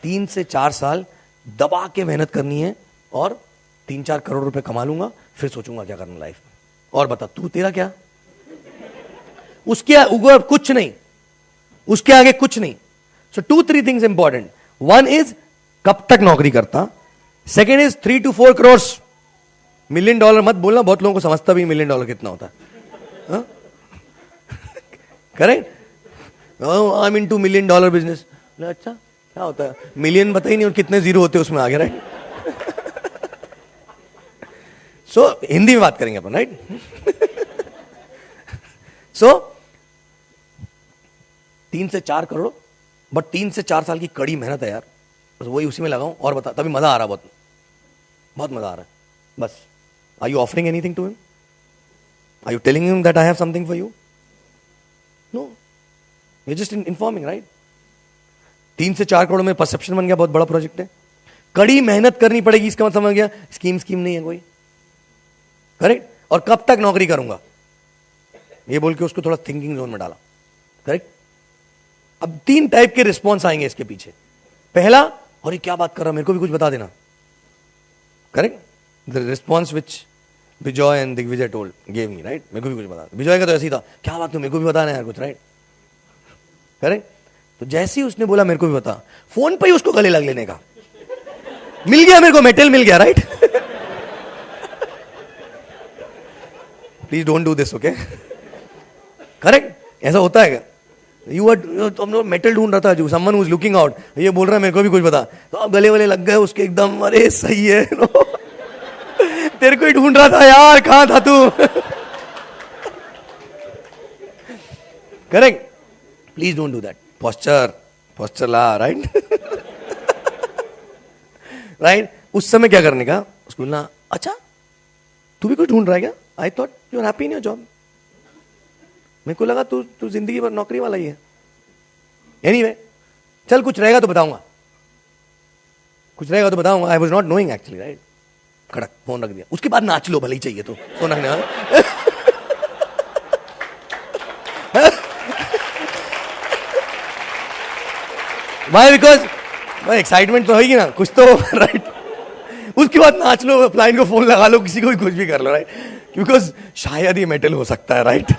S1: 3 से 4 साल दबा के मेहनत करनी है और 3-4 करोड़ रुपए कमा लूंगा, फिर सोचूंगा क्या करना लाइफ में. और बता तू, तेरा क्या? उसके ऊपर कुछ नहीं. उसके आगे कुछ नहीं. So 2-3 things important. One is कब तक नौकरी करता. Second is 3 to 4 crores. $1 million मत बोलना, बहुत लोगों को समझता भी $1 million कितना होता है. Correct. I am into $1 million business. अच्छा क्या होता है, मिलियन बता ही नहीं और कितने जीरो होते हैं उसमें आगे, राइट. सो हिंदी में बात करेंगे अपन, राइट. सो 3 से 4 करोड़, बट 3 से 4 साल की कड़ी मेहनत है यार. बस वही उसी में लगाऊं और बता, तभी मजा आ रहा है, बहुत बहुत मजा आ रहा है. बस. Are you offering anything to him? Are you telling him that I have something for you? No, you just informing, right. 3 से 4 करोड़ में परसेप्शन बन गया, बहुत बड़ा प्रोजेक्ट है. कड़ी मेहनत करनी पड़ेगी, इसका मतलब समझ गया. स्कीम नहीं है कोई, करेक्ट. और कब तक नौकरी करूंगा ये बोल के उसको थोड़ा थिंकिंग जोन में डाला, करेक्ट. अब 3 टाइप के रिस्पॉन्स आएंगे इसके पीछे. पहला, और ये क्या बात कर रहा, मेरे को भी कुछ बता देना, correct. The response which Vijay and Digvijay told gave me, right. मेरे को भी कुछ बता. विजय का तो ऐसे ही था, क्या बात है मेरे को भी बताना यार कुछ, राइट, करेक्ट. तो जैसे ही उसने बोला मेरे को भी बता, फोन पे ही उसको गले लग लेने का. मिल गया मेरे को, मेटल मिल गया, right. Please don't do this, okay. Correct. ऐसा होता है क्या? यू आर मेटल ढूंढ रहा था, जो someone who is looking out, ये बोल रहा है मेरे को भी कुछ बता, तो अब गले वाले लग गए उसके एकदम. अरे सही है, तेरे को ही ढूंढ रहा था यार, कहां था तू. Correct. Please don't do that. Posture ला, राइट. राइट. उस समय क्या करने का, उसको बोलना, अच्छा तू भी कुछ ढूंढ रहा है क्या? I thought you are happy in your job. मेरे को लगा तू जिंदगी भर नौकरी वाला ही है. एनीवे, चल कुछ रहेगा तो बताऊंगा, कुछ रहेगा तो बताऊंगा. I was not knowing actually, right. खड़क फोन रख दिया. उसके बाद नाच लो, भले ही चाहिए तो फोन रखने वाला. Why? Because भाई एक्साइटमेंट तो होगी ना कुछ तो, राइट. उसके बाद नाच लो, फ्लाइन को फोन लगा लो, किसी को भी कुछ भी कर लो, राइट. बिकॉज शायद ये मेटल हो सकता है, right.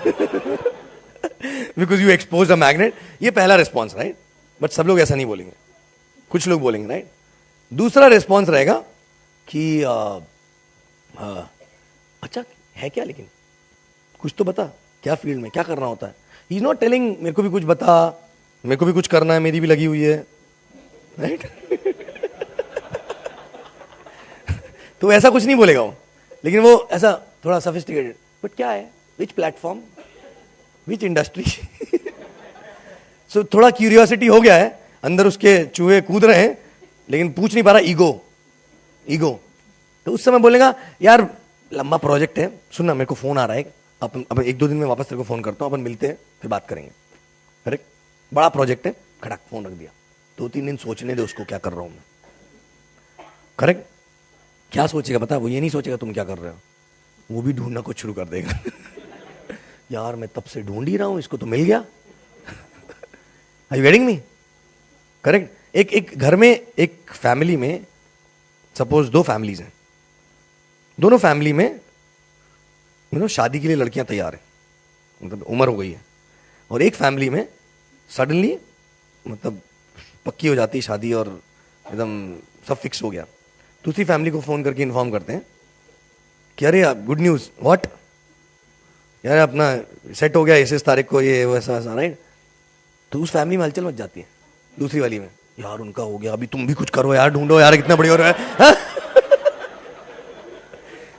S1: Because you expose a magnet. ये पहला रिस्पॉन्स, राइट. बट सब लोग ऐसा नहीं बोलेंगे, कुछ लोग बोलेंगे, राइट. दूसरा रिस्पॉन्स रहेगा कि अच्छा है क्या, लेकिन कुछ तो बता, क्या फील्ड में क्या करना होता है. ही इज नॉट टेलिंग मेरे को भी कुछ बता, मेरे को भी कुछ करना है, मेरी भी लगी हुई है, राइट. तो ऐसा कुछ नहीं बोलेगा वो, लेकिन वो ऐसा थोड़ा सफिस्टिकेटेड. बट क्या है, विच प्लेटफॉर्म, विच इंडस्ट्री. सो थोड़ा क्यूरियोसिटी हो गया है अंदर, उसके चूहे कूद रहे हैं, लेकिन पूछ नहीं पा रहा. ईगो. तो उस समय बोलेगा, यार लंबा प्रोजेक्ट है, सुनना मेरे को फोन आ रहा है, अपन 1-2 दिन में वापस तेरे को फोन करता हूं, अपन मिलते हैं फिर बात करेंगे. करेक्ट. बड़ा प्रोजेक्ट है, खड़क फोन रख दिया. 2-3 दिन सोचने दे उसको क्या कर रहा हूं मैं. करेक्ट. क्या सोचेगा पता है, वो ये नहीं सोचेगा तुम क्या कर रहे हो, वो भी ढूंढना कुछ शुरू कर देगा. यार मैं तब से ढूंढ ही रहा हूं, इसको तो मिल गया. Are you getting me? Correct. एक घर में, एक फैमिली में, सपोज 2 फैमिलीज हैं, दोनों फैमिली में शादी के लिए लड़कियां तैयार हैं, मतलब उम्र हो गई है. और एक फैमिली में सडनली मतलब पक्की हो जाती है शादी और एकदम सब फिक्स हो गया. दूसरी फैमिली को फोन करके इन्फॉर्म करते हैं कि अरे गुड न्यूज. व्हाट यार, अपना सेट हो गया इस तारीख को, ये वैसा वैसा, राइट. तो उस फैमिली में हलचल मच जाती है. दूसरी वाली में, यार उनका हो गया, अभी तुम भी कुछ करो यार, ढूंढो यार, कितना बढ़िया हो रहा है.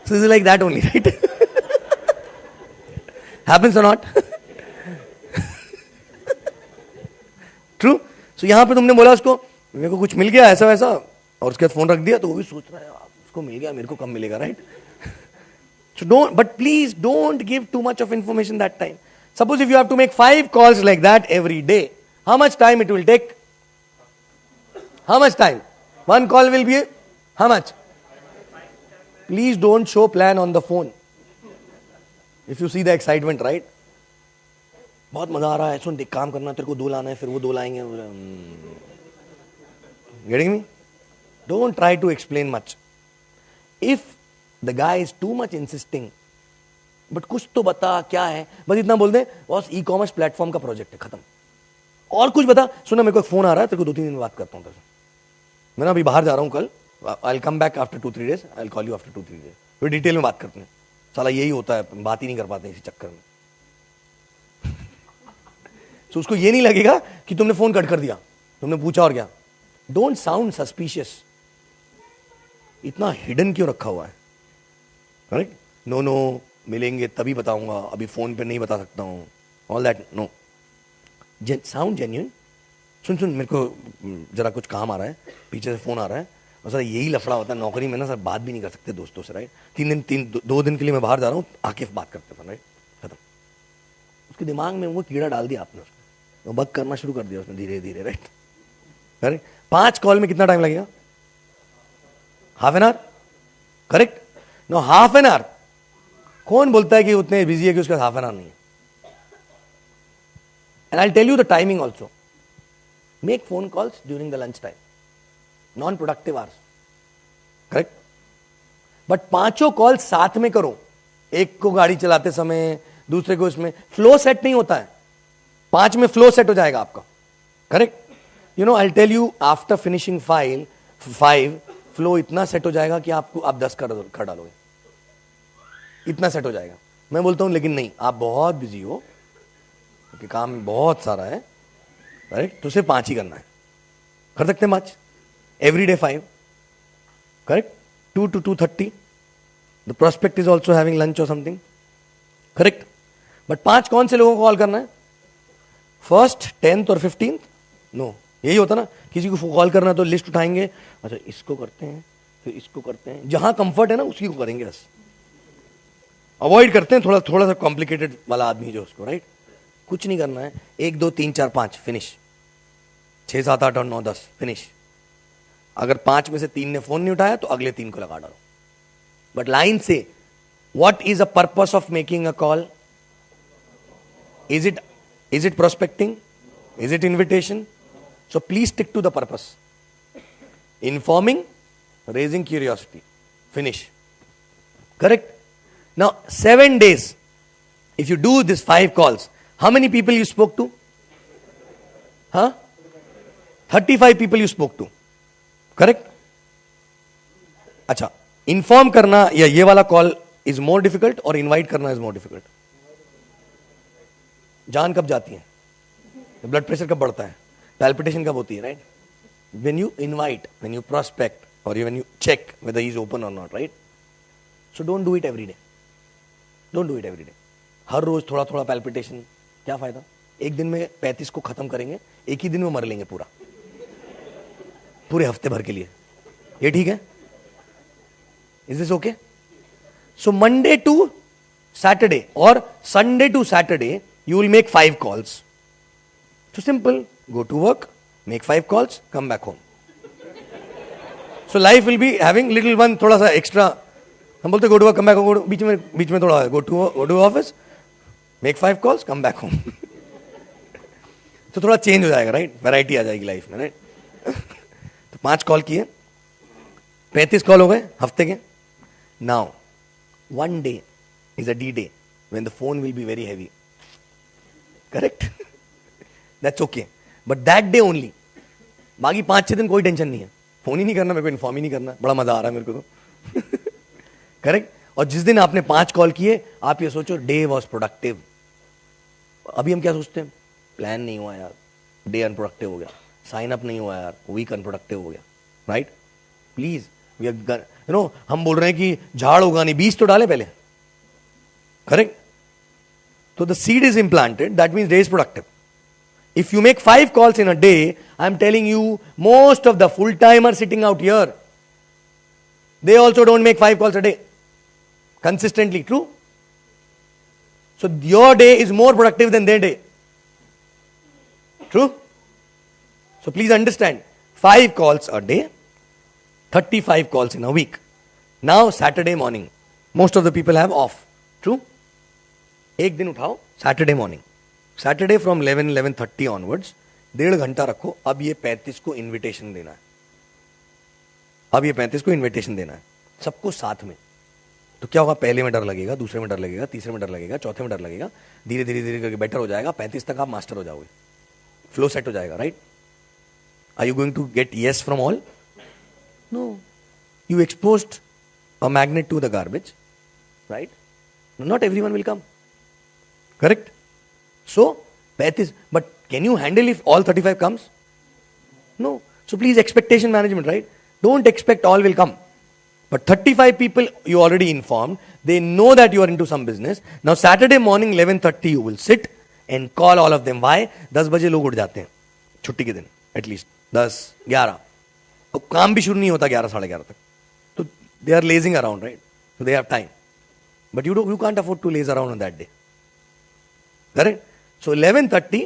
S1: So it's like that only, right. Happens और नॉट. ट्रू. सो यहां पे तुमने बोला उसको, मेरे को कुछ मिल गया ऐसा वैसा, और उसके बाद फोन रख दिया, तो वो भी सोच रहा है उसको मिल गया, मेरे को कम मिलेगा, right. So don't, but please don't give too much of information that time. Suppose if you have to make 5 calls like that every day, how much time it will take? How much time? One call will be, how much? Please don't show plan on the phone. If you see the excitement, right? बहुत मजा आ रहा है, सुन देख काम करना, तेरे को 2 लाना है, फिर वो 2 लाएंगे. Getting me? Don't try to explain much. If the guy is too much insisting, but कुछ तो बता क्या है, बस इतना बोल दे, बॉस ई-कॉमर्स प्लेटफॉर्म का प्रोजेक्ट है, खत्म. और कुछ बता, सुना मेरे को एक फोन आ रहा है, तेरे को 2-3 दिन में बात करता हूँ तेरे से, मैं ना अभी बाहर जा रहा हूँ कल, I will come back after 2-3 days, I will call you after 2-3 days, फिर डिटेल में बात करते हैं। साला यही होता है, बात ही नहीं कर पाते इसी चक्कर में। तो उसको ये नहीं लगेगा कि तुमने फोन कट कर दिया, तुमने पूछा और क्या। डोंट साउंड सस्पिशियस, इतना हिडन क्यों रखा हुआ है, करेक्ट? नो नो, मिलेंगे तभी बताऊंगा, अभी फोन पे नहीं बता सकता हूं, all that no. Sound genuine. सुन सुन, मेरे को जरा कुछ काम आ रहा है, पीछे से फोन आ रहा है, और सर यही लफड़ा होता है नौकरी में ना सर, बात भी नहीं कर सकते दोस्तों से, राइट? 2 दिन के लिए मैं बाहर जा रहा हूँ, आके बात करते थे, राइट? खत्म। उसके दिमाग में वो कीड़ा डाल दिया आपने, उसमें वो बग करना शुरू कर दिया उसने धीरे धीरे, राइट? अरे 5 कॉल में कितना टाइम लगेगा? Half an hour, correct? No, half an hour. कौन बोलता है कि उतने बिजी है कि उसका हाफ एन आवर नहीं है? And I tell you the timing also, make phone calls during the lunch time, non productive hours, correct? But 5 call साथ में करो, एक को गाड़ी चलाते समय, दूसरे को इसमें। फ्लो सेट नहीं होता है, 5 में फ्लो सेट हो जाएगा आपका, correct? You know, I tell you, after finishing 5 flow इतना सेट हो जाएगा कि आप 10 कर डालोगे, इतना सेट हो जाएगा। मैं बोलता हूं लेकिन नहीं, आप बहुत बिजी हो क्योंकि काम बहुत सारा है, करेक्ट? तो सिर्फ 5 ही करना है, कर सकते हैं 5 every day 5, correct? 2 to 2:30, the prospect is also having lunch और समथिंग, करेक्ट? बट 5 कौन से लोगों को कॉल करना है? 1st, 10th और 15th? नो, यही होता ना, किसी को कॉल करना है तो लिस्ट उठाएंगे, अच्छा इसको करते हैं, फिर इसको करते हैं, जहां कंफर्ट है ना उसी को करेंगे, बस अवॉइड करते हैं थोड़ा सा कॉम्प्लिकेटेड वाला आदमी जो उसको, राइट? कुछ नहीं करना है, 1 2 3 4 5 फिनिश, 6 7 8 और 9 10 फिनिश। अगर 5 में से 3 ने फोन नहीं उठाया तो अगले 3 को लगा डालो। बट लाइन से, what is a purpose of making a call? Is it prospecting? Is it invitation? So please stick to the purpose. Informing, raising curiosity. Finish. Correct? Now 7 days, if you do this 5 calls, how many people you spoke to? Huh? 35 people you spoke to. Correct? अच्छा, inform करना या ये वाला call is more difficult और invite करना is more difficult? जान कब जाती है? ब्लड प्रेशर कब बढ़ता है? पैल्पिटेशन कब होती है, right? When you invite, when you prospect, or when you check whether he is open or not, right? So don't do it every day. Don't do it every day. हर रोज थोड़ा थोड़ा palpitation, क्या फायदा? एक दिन में 35 को खत्म करेंगे, एक ही दिन में मर लेंगे पूरे हफ्ते भर के लिए। ये ठीक है? Is this okay? So Monday to Saturday or Sunday to Saturday, you will make 5 calls. So simple. Go to work, make 5 calls, come back home. So life will be having little one, थोड़ा सा extra. हम बोलते go to work, come back home, बीच में थोड़ा go to office, make 5 calls, come back home. तो थोड़ा change हो जाएगा, राइट? वैरायटी आ जाएगी लाइफ में, राइट? तो 5 कॉल किए, 35 कॉल हो गए हफ्ते के. Now 1 day is a D day when the phone will be very heavy. Correct? That's okay. But that day only. बाकी 5-6 दिन कोई टेंशन नहीं है, फोन ही नहीं करना, मेरे को इन्फॉर्म ही नहीं करना, बड़ा मजा आ रहा है मेरे को तो. करेक्ट? और जिस दिन आपने 5 कॉल किए, आप ये सोचो डे वॉज प्रोडक्टिव. अभी हम क्या सोचते हैं? प्लान नहीं हुआ यार, डे अनप्रोडक्टिव हो गया. साइन अप नहीं हुआ यार, वीक अनप्रोडक्टिव हो गया. Right? Please, we are, you know, हम बोल रहे हैं कि झाड़ होगा नहीं, बीज तो डाले पहले. करेक्ट? तो the seed is implanted, that means day is productive. If you make 5 calls in a day, I'm telling you, most of the full-timers sitting out here, they also don't make 5 calls a day consistently. True? So your day is more productive than their day. True? So please understand, 5 calls a day, 35 calls in a week. Now Saturday morning, most of the people have off. True? एक दिन उठाओ Saturday morning. Saturday from 11-11:30 onwards 1.5 घंटा रखो. अब ये 35 को invitation देना है. अब ये 35 को इन्विटेशन देना है सबको साथ में. तो क्या होगा? पहले में डर लगेगा, दूसरे में डर लगेगा, तीसरे में डर लगेगा, चौथे में डर लगेगा, धीरे धीरे धीरे करके बेटर हो जाएगा. 35 तक आप मास्टर हो जाओगे. फ्लो सेट हो जाएगा, right? Are you going to get yes from all? No. You exposed a magnet to the garbage, right? Not everyone will come. Correct? So, path is, but can you handle if all 35 comes? No. So please, expectation management, right? Don't expect all will come. But 35 people you already informed, they know that you are into some business. Now Saturday morning 11:30 you will sit and call all of them. Why? 10 बजे लोग उठ जाते हैं छुट्टी के दिन, at least 10, 11. अब काम भी शुरू नहीं होता 11, 11:30 तक. So they are lazing around, right? So they have time. But you can't afford to laze around on that day. Correct? So 11:30,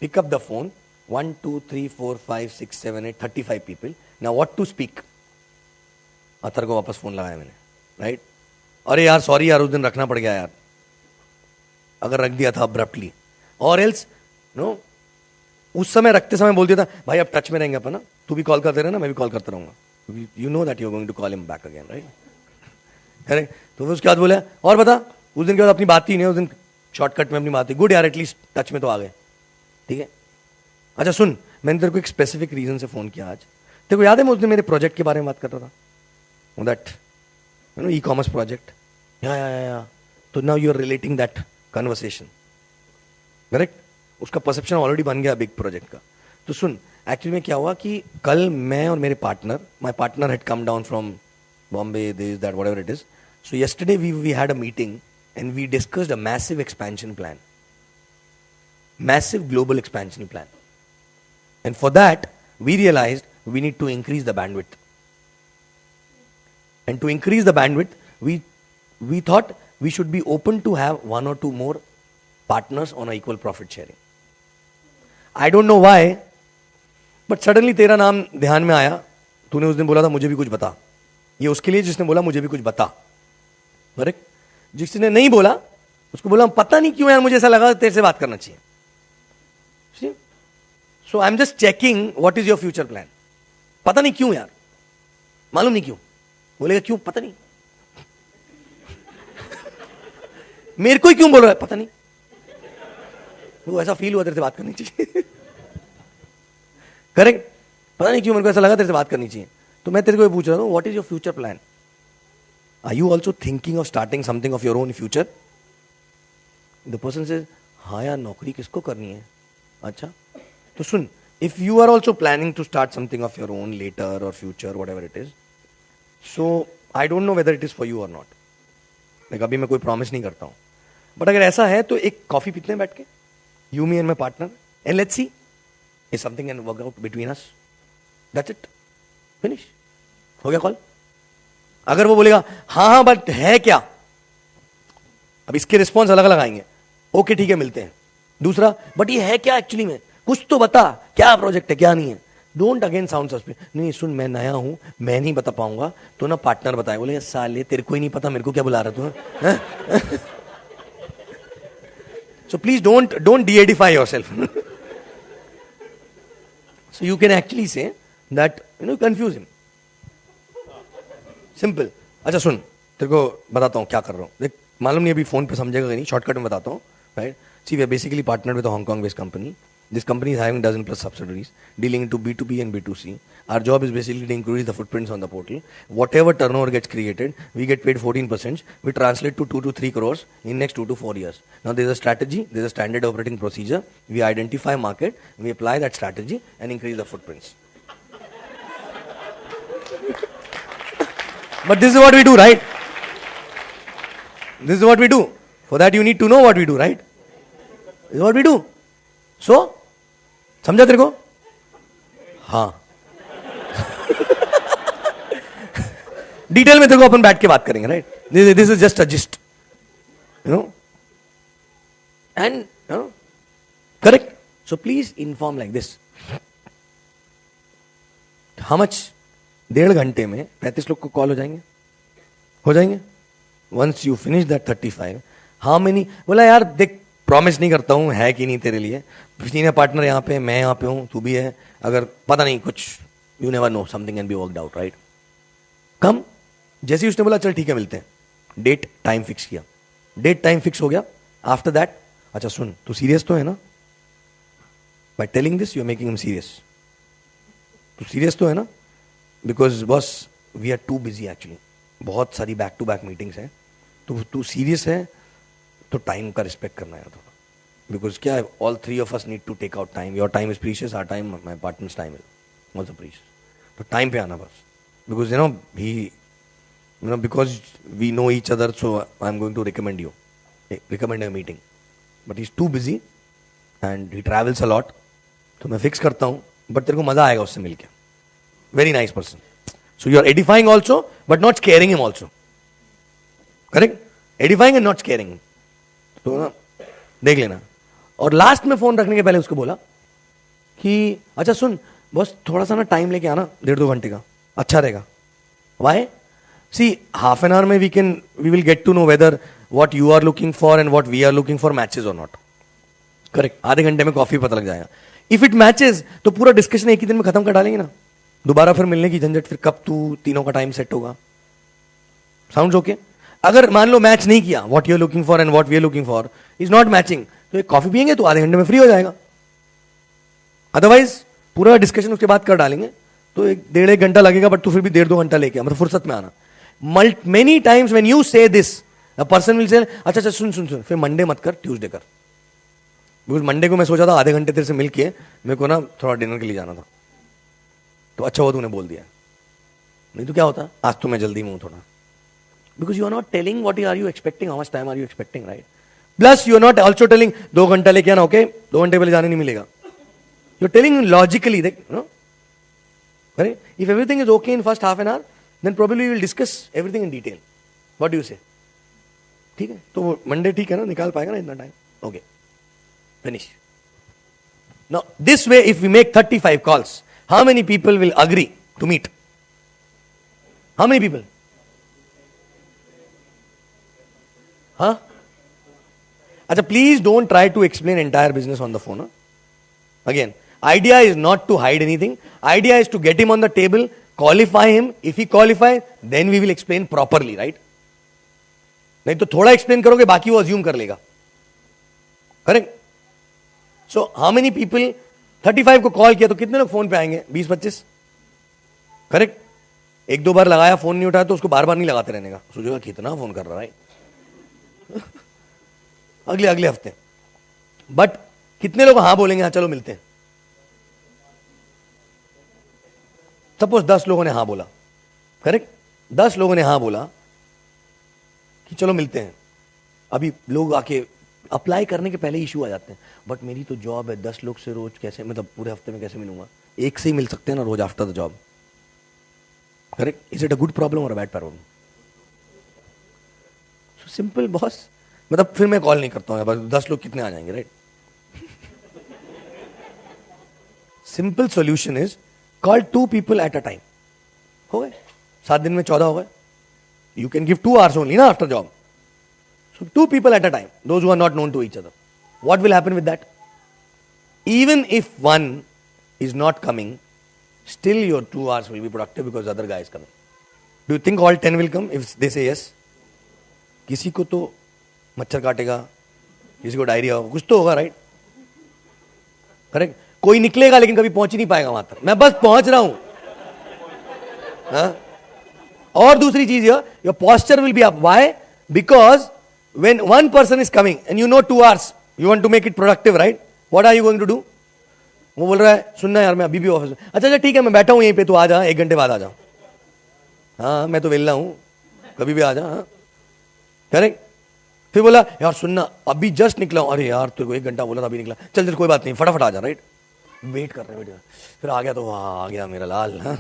S1: pick up the phone. 1, 2, 3, 4, 5, 6, 7, 8, 35 people. Now what to speak? Athar को वापस phone लगाया मैंने, right? अरे यार sorry यार, उस दिन रखना पड़ गया यार, अगर रख दिया था अब्रप्टली, और एल्स नो उस समय रखते समय बोल दिया था भाई अब टच में रहेंगे अपन ना, तू भी कॉल करते रहे ना, मैं भी कॉल करता रहूंगा, you know that you are going to call him back again, right? अरे तो उसके बाद बोला और बता, उस दिन के बाद अपनी बात ही नहीं, उस दिन शॉर्टकट में अपनी बात ही, गुड यार एटलीस्ट टच में तो आ गए, ठीक है? अच्छा सुन, मैंने तेरे को एक स्पेसिफिक रीजन से फोन किया आज. तेरे को याद है मैं उस दिन मेरे प्रोजेक्ट के बारे में बात कर रहा था, that you know e-commerce project, या तो now you are relating that conversation, correct? उसका परसेप्शन ऑलरेडी बन गया बिग प्रोजेक्ट का. तो सुन, एक्चुअली में क्या हुआ कि कल मैं और मेरे partner, my partner had come down from Bombay, this that whatever it is. So yesterday we had a meeting and we discussed a massive expansion plan, massive global expansion plan, and for that we realized we need to increase the bandwidth, and to increase the bandwidth we thought we should be open to have one or two more partners on a equal profit sharing. I don't know why, but suddenly तेरा नाम ध्यान में आया. तूने उस दिन बोला था मुझे भी कुछ बता. ये उसके लिए जिसने बोला मुझे भी कुछ बता, करेक्ट? जिसने नहीं बोला उसको बोला पता नहीं क्यों यार, मुझे ऐसा लगा तेरे से बात करना चाहिए. So I am just checking what is your future plan. पता नहीं क्यों यार, मालूम नहीं क्यों. बोलेगा क्यों, पता नहीं. मेरे को ही क्यों बोल रहा है, पता नहीं. वो ऐसा फील हुआ तेरे से बात करनी चाहिए. करेक्ट? पता नहीं क्यों मेरे को ऐसा लगा तेरे से बात करनी चाहिए. तो मैं तेरे को पूछ रहा हूं, what is your future plan? Are you also thinking of starting something of your own future? The person says हाँ यार, नौकरी किसको करनी है. अच्छा तो सुन, if you are also planning to start something of your own later और future whatever it is, so I don't know whether it is for you और नॉट. लाइक अभी मैं कोई प्रॉमिस नहीं करता हूं, बट अगर ऐसा है तो एक कॉफी पीते हैं बैठ के, you, me and my partner, and let's see if something can work out between us. That's it. Finish. हो गया कॉल. अगर वो बोलेगा हाँ बट है क्या, अब इसके रिस्पॉन्स अलग अलग आएंगे. ओके ठीक है मिलते हैं. दूसरा, बट ये है क्या एक्चुअली में, कुछ तो बता, क्या प्रोजेक्ट है क्या नहीं है. Don't again sound suspense. नहीं सुन, मैं नया हूं, मैं नहीं बता पाऊंगा, तो ना पार्टनर बताए. बोले साले तेरे को ही नहीं पता, मेरे को क्या बुला रहा तू. So please don't de-edify yourself. So you can actually say that, confuse him. Simple. अच्छा सुन, तेरे को बताता हूँ क्या कर रहा हूँ. देख, मालूम नहीं अभी फोन पे समझेगा नहीं, शॉर्टकट में बताता हूँ. Right? See, we are basically partnered with a Hong Kong-based company. This company is having dozen plus subsidiaries, dealing into B2B and B2C. Our job is basically to increase the footprints on the portal. Whatever turnover gets created, we get paid 14%. We translate to 2 to 3 crores in next 2 to 4 years. Now there is a strategy, there is a standard operating procedure. We identify market, we apply that strategy and increase the footprints. But this is what we do, right? This is what we do. For that you need to know what we do, right? This is what we do. So, समझा तेरे को? हाँ. Detail में तेरे को अपन बैठ के बात करेंगे, right? This is just a gist, and correct. So please inform like this. How much? 1.5 घंटे में 35 लोग को कॉल हो जाएंगे. Once you finish that 35, how many? बोला यार देख, प्रॉमिस नहीं करता हूं है कि नहीं तेरे लिए. सीनियर पार्टनर यहाँ पे, मैं यहाँ पे हूं, तू भी है. अगर पता नहीं कुछ, you never know, something can be worked out, right? Come. जैसे ही उसने बोला चल ठीक है मिलते हैं, डेट टाइम फिक्स किया. डेट टाइम फिक्स हो गया. आफ्टर दैट, अच्छा सुन, तू सीरियस तो है ना? By telling this, you are making him serious. तो सीरियस तो है ना, because boss we are too busy actually, बहुत सारी बैक टू बैक मीटिंग्स हैं, तो तू सीरियस है तो टाइम का रिस्पेक्ट करना है थोड़ा, बिकॉज क्या है, all three of us need to take out time. Your time is precious, our time, my partner's time is also precious. तो टाइम पे आना बस, because because we know each other, so I am going to recommend a meeting, but he is too busy and he travels a lot. तो मैं fix करता हूँ, but तेरे को मजा आएगा उससे मिलके. Very nice person. So you are edifying also but not scaring him also. Correct? Edifying and not scaring. तो ना देख लेना. और लास्ट में फोन रखने के पहले उसको बोला कि अच्छा सुन बस, थोड़ा सा ना टाइम लेके आना, 1.5-2 घंटे का, अच्छा रहेगा. Why? See half an hour में we will get to know whether what you are looking for and what we are looking for matches or not. Correct? आधे घंटे में कॉफी पता लग जाएगा. इफ इट मैचेस तो पूरा डिस्कशन एक ही दिन में खत्म कर डालेंगे ना, दोबारा फिर मिलने की झंझट, फिर कब तू तीनों का टाइम सेट होगा. Sounds okay? अगर मान लो मैच नहीं किया, what you are looking for and what we are looking for is not matching, तो एक कॉफी पियेंगे तो आधे घंटे में फ्री हो जाएगा. अदरवाइज पूरा डिस्कशन उसके बाद कर डालेंगे तो 1.5 घंटा लगेगा, बट तू फिर भी 1.5-2 घंटा लेके मतलब फुर्सत में आना. मेनी टाइम्स व्हेन यू से this, A person will say, अच्छा सुन, फिर मंडे मत कर, ट्यूसडे कर. बिकॉज मंडे को मैं सोचा था आधे घंटे तेरे से मिलके मेरे को ना थोड़ा डिनर के लिए जाना था, तो अच्छा हुआ तूने बोल दिया. नहीं तो क्या होता, आज तो मैं जल्दी में हूं थोड़ा. Because you are not telling what are you expecting, how much time are you expecting, right? Plus you are not also telling 2 घंटा लेके आना, ओके 2 घंटे पहले जाने नहीं मिलेगा. यू आर टेलिंग लॉजिकली, देख नो, if everything is okay in first half an hour, then probably we will discuss everything in detail. What do you say? ठीक है, तो मंडे ठीक है ना, निकाल पाएगा ना इतना time? Okay, finish. Now this way if we make 35 calls, how many people will agree to meet? How many people? हाँ, अच्छा please don't try to explain entire business on the phone. Again, idea is not to hide anything. Idea is to get him on the table, qualify him. If he qualifies, then we will explain properly, right? नहीं तो थोड़ा explain करोगे, बाकी वो assume कर लेगा. Correct? So how many people, 35 को call किया तो कितने लोग फोन पे आएंगे? 20-25. करेक्ट? 1-2 बार लगाया, फोन नहीं उठाया, तो उसको बार बार नहीं लगाते रहने का. सोचेगा कितना फोन कर रहा है अगले हफ्ते. बट कितने लोग हाँ बोलेंगे, हाँ चलो मिलते हैं? सपोज 10 लोगों ने हाँ बोला. करेक्ट? 10 लोगों ने हाँ बोला कि चलो मिलते हैं. अभी लोग आके अप्लाई करने के पहले इशू आ जाते हैं, बट मेरी तो जॉब है, 10 लोग से रोज कैसे, मतलब पूरे हफ्ते में कैसे मिलूंगा? एक से ही मिल सकते हैं ना रोज after the job. Correct? Is it a good problem और a bad problem? So simple boss, मतलब फिर मैं कॉल नहीं करता हूं, बस 10 लोग कितने आ जाएंगे, right? Simple solution is call 2 people at a time. हो गए 7 दिन में 14 हो गए. You can give 2 hours only, na, after job. So 2 people at a time, those who are not known to each other. What will happen with that? Even if one is not coming, still your 2 hours will be productive because the other guy is coming. Do you think all 10 will come if they say yes? किसी को तो मच्छर काटेगा, किसी को diarrhoea होगा, कुछ तो होगा, राइट? करेक्ट? कोई निकलेगा लेकिन कभी पहुंच ही नहीं पाएगा वहां तक. मैं बस पहुंच रहा हूं. हाँ? और दूसरी चीज, your posture will be up. Why? Because when one person is coming and you know 2 hours, you want to make it productive, right? What are you going to do? वो बोल रहा है सुनना यार मैं अभी भी ऑफिस में. अच्छा ठीक है मैं बैठा हूं यहीं पे, तू आ जा, 1 घंटे बाद आ जा. हाँ मैं तो वेला हूं, कभी भी आ जा. हाँ करेक्ट? फिर बोला यार सुनना अभी जस्ट निकला हूं. अरे यार तेरे को 1 घंटा बोला था, अभी निकला. चल कोई बात नहीं, फटाफट आ जा, राइट? वेट कर रहे हैं. फिर आ गया तो वाह आ गया मेरा लाल.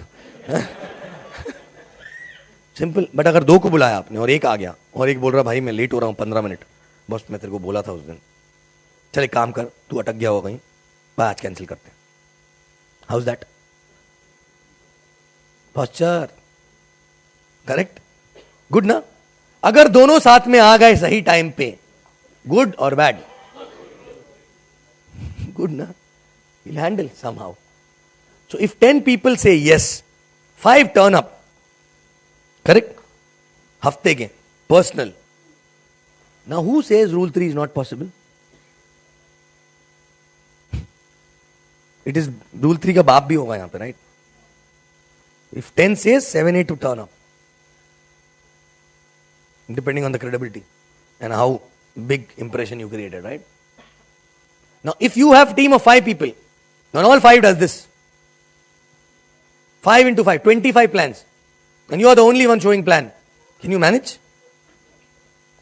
S1: सिंपल. बट अगर 2 को बुलाया आपने और 1 आ गया और 1 बोल रहा भाई मैं लेट हो रहा हूं 15 मिनट, बस मैं तेरे को बोला था उस दिन, चल एक काम कर, तू अटक गया होगा कहीं, भाई आज कैंसिल करते हैं. How is that? Posture. Correct? Good ना? अगर दोनों साथ में आ गए सही टाइम पे, गुड और बैड? गुड ना? You'll handle somehow. So if 10 people say yes, 5 turn up. Correct? हफ्ते के personal. Now who says rule 3 is not possible? It is rule 3 का बाप भी होगा यहाँ पे, right? If 10 says, 7, 8 to turn up. Depending on the credibility and how big impression you created, right? Now, if you have a team of 5 people, and all 5 does this, 5 into 5, 25 plans, and you are the only one showing plan, can you manage?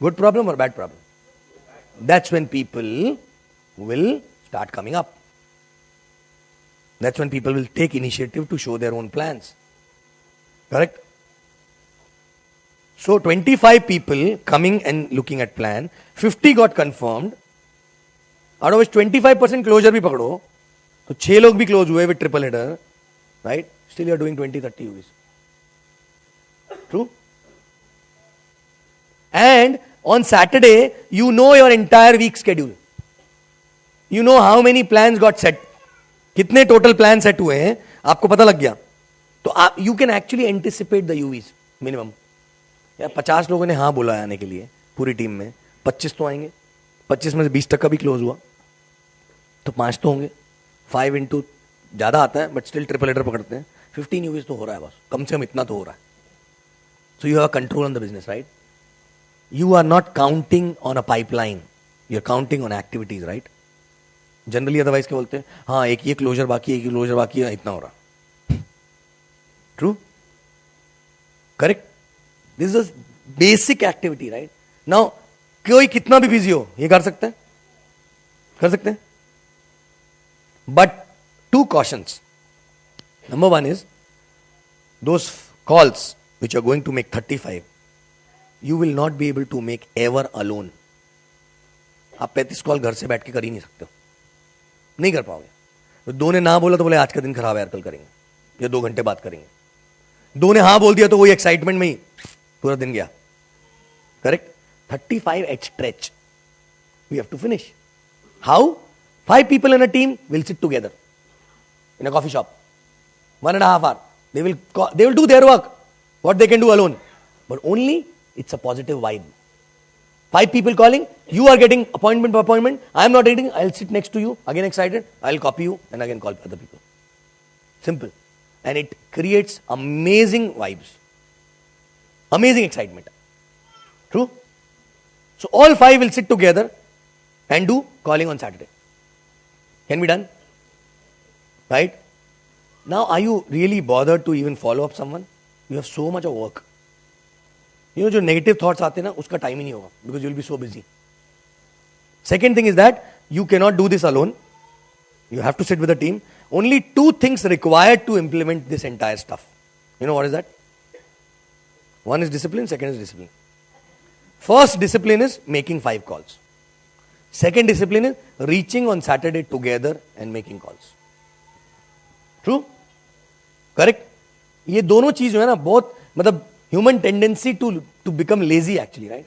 S1: Good problem or bad problem? That's when people will start coming up. That's when people will take initiative to show their own plans. Correct? So 25 people coming and looking at plan, 50 got confirmed. Out of which 25% closure भी पकड़ो, तो 6 लोग भी close हुए with triple header, right? Still you are doing 20-30 UVs. True? And on Saturday, you know your entire week schedule. You know how many plans got set. कितने total plans set हुए हैं, आपको पता लग गया. तो you can actually anticipate the UVs minimum. यार 50 लोगों ने हाँ बोला आने के लिए पूरी टीम में, 25 तो आएंगे, 25 में से 20% का भी क्लोज हुआ तो 5 तो होंगे. 5 into ज्यादा आता है बट स्टिल ट्रिपल हेडर पकड़ते हैं, 15 यूवीज तो हो रहा है बस, कम से कम इतना तो हो रहा है. So you have control on the business, right? You are not counting on a pipeline, you are counting on activities, right? Generally otherwise क्या बोलते हैं, हाँ एक ये क्लोजर बाकी है, एक क्लोजर बाकी है, इतना हो रहा. True? Correct? This is basic activity, right? Now कोई कितना भी बिजी हो ये कर सकते हैं, कर सकते हैं. But 2 cautions. Number 1 is those calls which are going to make 35, you will not be able to make ever alone. आप 35 कॉल घर से बैठ के कर ही नहीं सकते हो, नहीं कर पाओगे. तो 2 ने ना बोला तो बोले आज का दिन खराब है यार, कल करेंगे या 2 घंटे बाद करेंगे. 2 ने हाँ बोल दिया तो वही एक्साइटमेंट में ही पूरा दिन गया. Correct? 35 at stretch we have to finish. How? 5 people in a team will sit together in a coffee shop, 1.5 hours. They will do their work, what they can do alone, but only it's a positive vibe. 5 people calling, you are getting appointment by appointment. I am not reading, I'll sit next to you, again excited, I'll copy you and again call other people. Simple. And it creates amazing vibes, amazing excitement. True? So all 5 will sit together and do calling on Saturday. Can be done? Right? Now, are you really bothered to even follow up someone? You have so much of work. You know, जो negative thoughts आते हैं ना, उसका time ही नहीं होगा, because you will be so busy. Second thing is that you cannot do this alone. You have to sit with a team. Only 2 things required to implement this entire stuff. You know what is that? One is discipline, second is discipline. First discipline is making 5 calls. Second discipline is reaching on Saturday together and making calls. True? Correct? ये दोनों चीज जो है ना, बहुत मतलब human tendency to become lazy actually, right?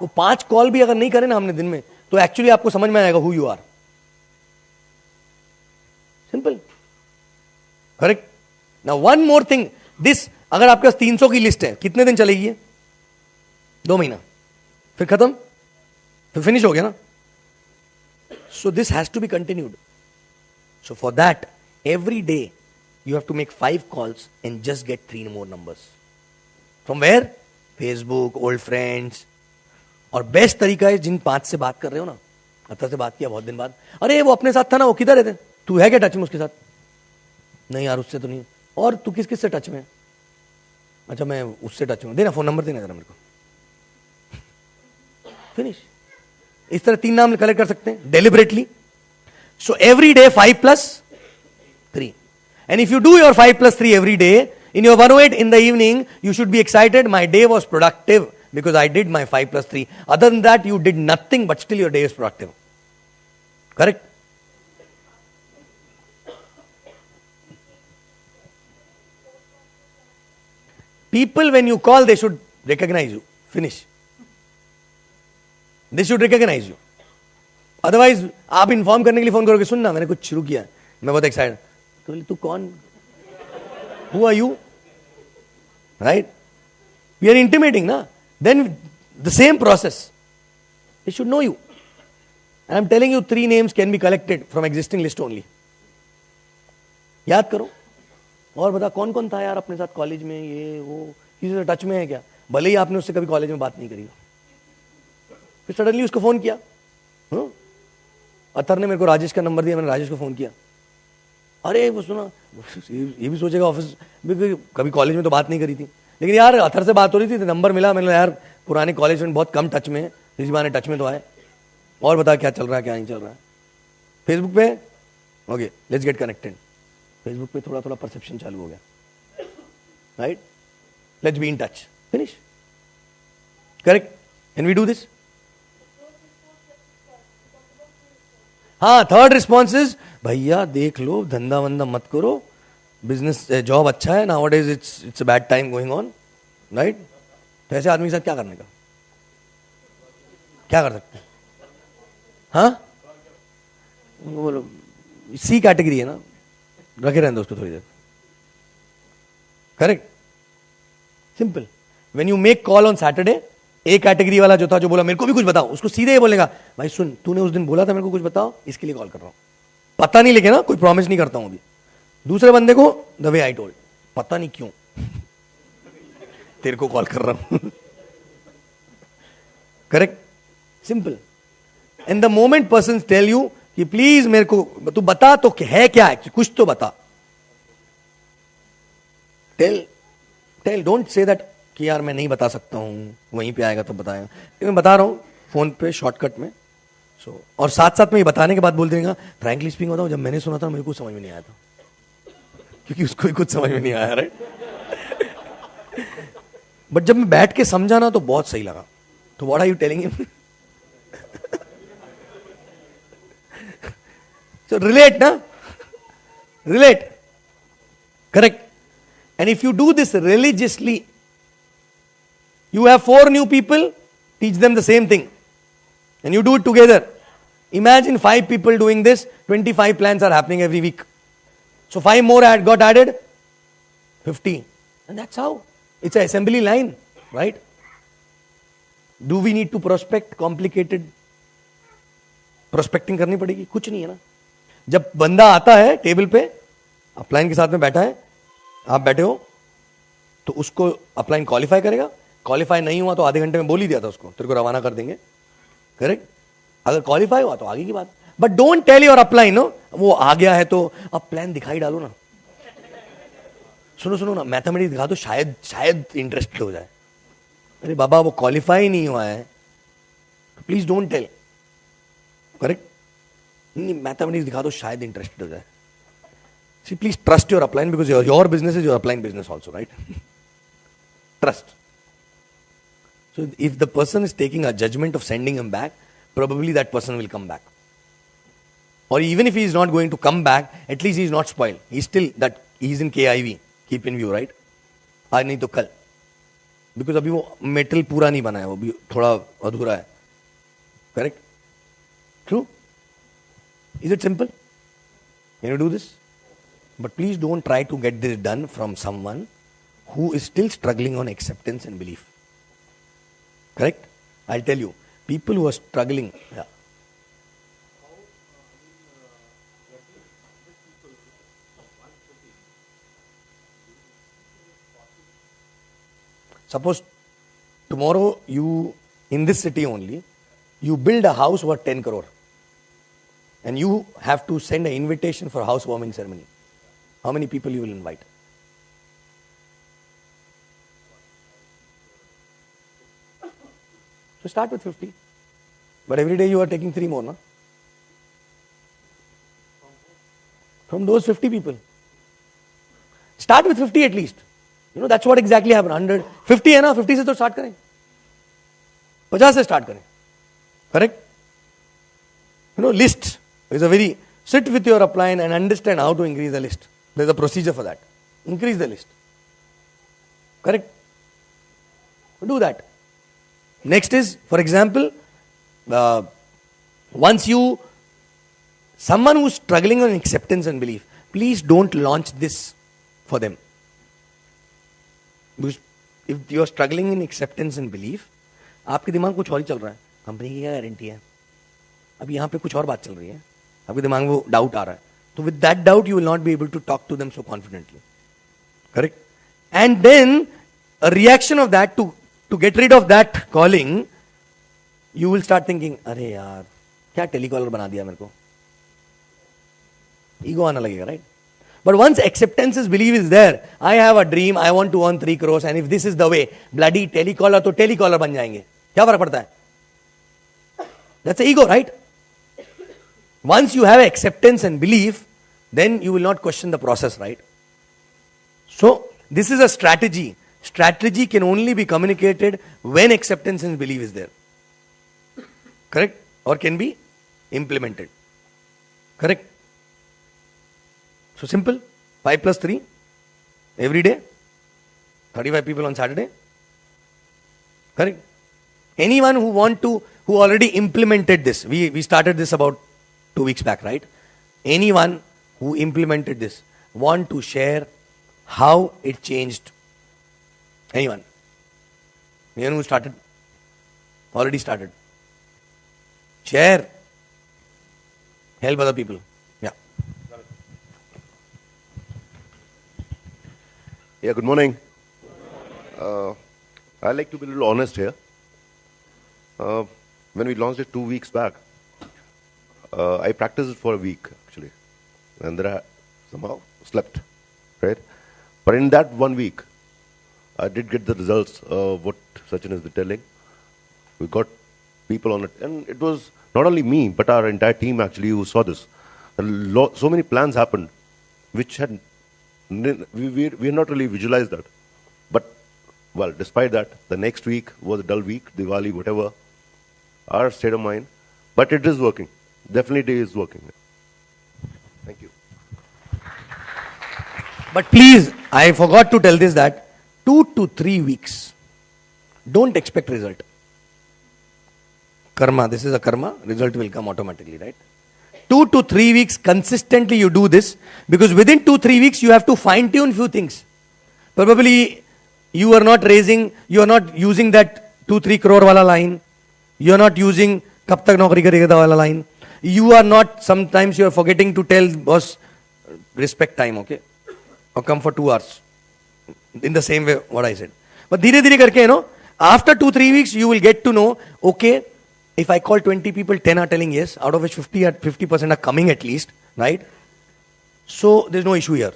S1: वो 5 call भी अगर नहीं करें ना हमने दिन में, तो एक्चुअली आपको समझ में आएगा who you are. Simple. Correct? Now one more thing, this अगर आपके पास 300 की लिस्ट है, कितने दिन चलेगी? 2 महीना, फिर खत्म, फिर फिनिश हो गया ना. So this has to be continued. So for that, every day you have to make 5 calls and just get 3 more numbers. From where? Facebook, old friends. और बेस्ट तरीका है, जिन 5 से बात कर रहे हो ना, अतर से बात किया बहुत दिन बाद, अरे वो अपने साथ था ना, वो किधर रहते, तू है क्या टच में उसके साथ? नहीं यार उससे तो नहीं. और तू किस किस से टच में? अच्छा मैं उससे टच में, देना फोन नंबर, देना जरा मेरे को. फिनिश. इस तरह 3 नाम कलेक्ट कर सकते हैं deliberately. So every day 5 + 3. And if you do your 5 + 3 every day, in your 108 in the evening, you should be excited. My day was productive because I did my 5 + 3. Other than that, you did nothing, but still your day is productive. Correct? People, when you call, they should recognize you. Finish. They should recognize you. Otherwise, आप inform करने के लिए phone करोगे, सुन ना मैंने कुछ शुरू किया, मैं बहुत एक्साइटेड. तो तू कौन? Who are you? Right? We are intimating, na? Then the same process. They should know you. And I'm telling you, 3 names can be collected from existing list only. याद करो और बता कौन कौन था यार अपने साथ कॉलेज में, ये वो, किसी से टच में है क्या, भले ही आपने उससे कभी कॉलेज में बात नहीं करी। फिर सडनली उसको फोन किया, अतर ने मेरे को राजेश का नंबर दिया, मैंने राजेश को फोन किया, अरे वो सुना, ये भी सोचेगा ऑफिस कभी कॉलेज में तो बात नहीं करी थी, लेकिन यार अतर से बात हो रही थी तो नंबर मिला, मैंने यार पुराने कॉलेज में बहुत कम टच में है, इस बार टच में तो आए, और बता क्या चल रहा है क्या नहीं चल रहा है। फेसबुक पे okay let's get connected, Facebook पे थोड़ा थोड़ा परसेप्शन चालू हो गया, right, let's be in touch, finish, correct, can we do this. हाँ, थर्ड रिस्पॉन्स इज भैया देख लो धंधा वंदा मत करो, बिजनेस जॉब अच्छा है, now days it's a bad time going on, right. तो ऐसे आदमी के साथ क्या करने का, क्या कर सकते हैं, हाँ बोलो, सी कैटेगरी है ना, रखे रहने दो उसको थोड़ी देर, correct, simple. When you make call on Saturday, a category वाला जो था जो बोला मेरे को भी कुछ बताओ, उसको सीधे ये बोलेगा भाई सुन तूने उस दिन बोला था मेरे को कुछ बताओ, इसके लिए कॉल कर रहा हूं, पता नहीं लेके ना, कोई प्रॉमिस नहीं करता हूं अभी। दूसरे बंदे को द वे आई टोल्ड, पता नहीं क्यों तेरे को कॉल कर रहा हूं correct, simple. And the moment person tell you कि प्लीज मेरे को तू बता तो है क्या एक्चुअली, कुछ तो बता, टेल डोंट से दैट कि यार मैं नहीं बता सकता हूं, वहीं पे आएगा तो बताएगा, मैं बता रहा हूं फोन पे शॉर्टकट में। सो और साथ साथ में ये बताने के बाद बोल देगा फ्रैंकली स्पीकिंग बताऊं, जब मैंने सुना था मेरे को समझ में नहीं आया था, क्योंकि उसको ही कुछ समझ में नहीं आया, राइट। बट जब मैं बैठ के समझा ना तो बहुत सही लगा, तो what are you telling him, so relate na, relate, correct. And if you do this religiously, you have 4 new people, teach them the same thing and you do it together. Imagine 5 people doing this, 25 plans are happening every week, so 5 more got added, 50, and that's how it's an assembly line, right? Do we need to prospect complicated prospecting करनी पड़ेगी, कुछ नहीं है ना। जब बंदा आता है टेबल पे, अपलाइन के साथ में बैठा है, आप बैठे हो, तो उसको अपलाइन क्वालिफाई करेगा, क्वालिफाई नहीं हुआ तो आधे घंटे में बोल ही दिया था उसको, तेरे को रवाना कर देंगे, करेक्ट। अगर क्वालिफाई हुआ तो आगे की बात, but don't tell your upline no, वो आ गया है तो अब प्लान दिखाई डालो ना, सुनो ना मैथमेटिक्स दिखा दो, शायद इंटरेस्टेड हो जाए। अरे बाबा वो क्वालिफाई नहीं हुआ है, प्लीज डोंट टेल, करेक्ट, नहीं मैथमेटिक्स दिखा दो शायद इंटरेस्टेड हो जाए। See, please trust your upline because your business is your upline business also, right? Trust. So if the person is taking a judgment of sending him back, probably that person will come back. Or even if he is not going to come back, at least he is not spoiled. He's still that he's in KIV. Keep in view, right? आज नहीं तो कल. Because अभी वो metal पूरा नहीं बना है, वो भी थोड़ा अधूरा है. Correct? True? Is it simple? Can you do this? But please don't try to get this done from someone who is still struggling on acceptance and belief. Correct? I'll tell you, people who are struggling. Yeah. Suppose tomorrow you, in this city only, you build a house worth 10 crore. And you have to send an invitation for a housewarming ceremony. How many people you will invite? So start with 50. But every day you are taking 3 more, no? From those 50 people. Start with 50 at least. You know, that's what exactly happened. 100. 50 है ना? 50 से तो start करें. 50 से start करें. Correct? You know, list is a very, sit with your upline and understand how to increase the list. There's a procedure for that. Increase the list. Correct? Do that. Next is, for example, once you, someone who's struggling on acceptance and belief, please don't launch this for them. Because if you're struggling in acceptance and belief, आपके दिमाग कुछ और ही चल रहा है. Company की क्या guarantee है? अब यहाँ पे कुछ और बात चल रही है. आपके दिमाग में वो डाउट आ रहा है. So with that doubt, you will not be able to talk to them so confidently. Correct? And then a reaction of that to get rid of that calling, you will start thinking, अरे यार, क्या telecaller बना दिया मेरे को? Ego आना लगेगा, right? But once acceptance is belief is there, I have a dream, I want to earn 3 crores, and if this is the way, bloody telecaller तो telecaller बन जाएंगे. क्या फर्क पड़ता है? That's the ego, right? Once you have acceptance and belief, then you will not question the process, right? So, this is a strategy. Strategy can only be communicated when acceptance and belief is there. Correct? Or can be implemented. Correct? So simple. 5 plus 3. Every day. 35 people on Saturday. Correct? Anyone who already implemented this. We started this about 2 weeks back, right? Anyone who implemented this want to share how it changed. Anyone? Anyone who started? Already started. Share. Help other people. Yeah.
S2: Yeah, good morning. I'd like to be a little honest here. When we launched it 2 weeks back, I practiced it for a week, actually. And then I somehow slept, right? But in that 1 week, I did get the results of what Sachin has been telling. We got people on it. And it was not only me, but our entire team, actually, who saw this. So many plans happened, which had... We had not really visualized that. But, well, despite that, the next week was a dull week, Diwali, whatever. Our state of mind. But it is working. Definitely is working. Thank you.
S1: But please, I forgot to tell this that 2 to 3 weeks, don't expect result. Karma, this is a karma, result will come automatically, right? 2 to 3 weeks consistently you do this, because within 2-3 weeks you have to fine tune few things. Probably you are not using that 2-3 crore wala line. You are not using kab tak naukri karega wala line. Sometimes you are forgetting to tell boss, respect time, okay? Or come for 2 hours. In the same way what I said. But dhire dhire karke, after 2-3 weeks you will get to know, okay, if I call 20 people, 10 are telling yes, out of which 50% are coming at least, right? So there's no issue here.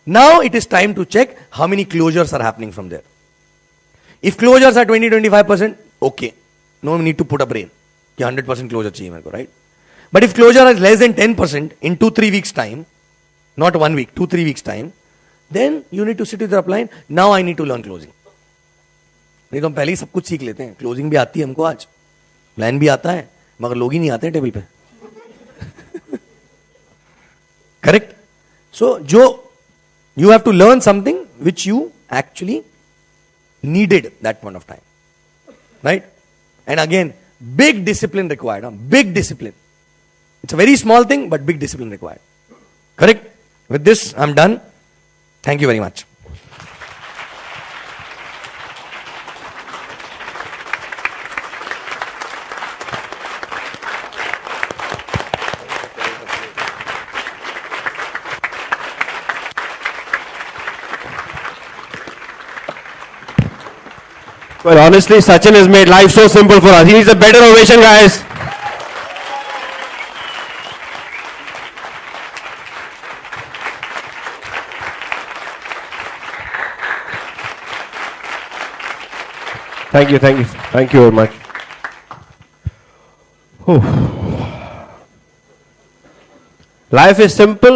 S1: Now it is time to check how many closures are happening from there. If closures are 20-25%, okay. No need to put a brain. 100% closure chahiye mere ko, right? But if closure is less than 10% in 2-3 weeks time, not 1 week, 2-3 weeks time, then you need to sit with your upline. Now I need to learn closing. नहीं तो हम पहले ही सब कुछ सीख लेते हैं. Closing भी आती है हमको आज. Plan भी आता है, मगर लोग ही नहीं आते हैं टेबल पे. Correct? So, you have to learn something which you actually needed that point of time. Right? And again, big discipline required. Big discipline. It's a very small thing, but big discipline required. Correct? With this, I'm done. Thank you very much.
S3: Well, honestly, Sachin has made life so simple for us. He needs a better ovation, guys. Thank you very much. Life is simple.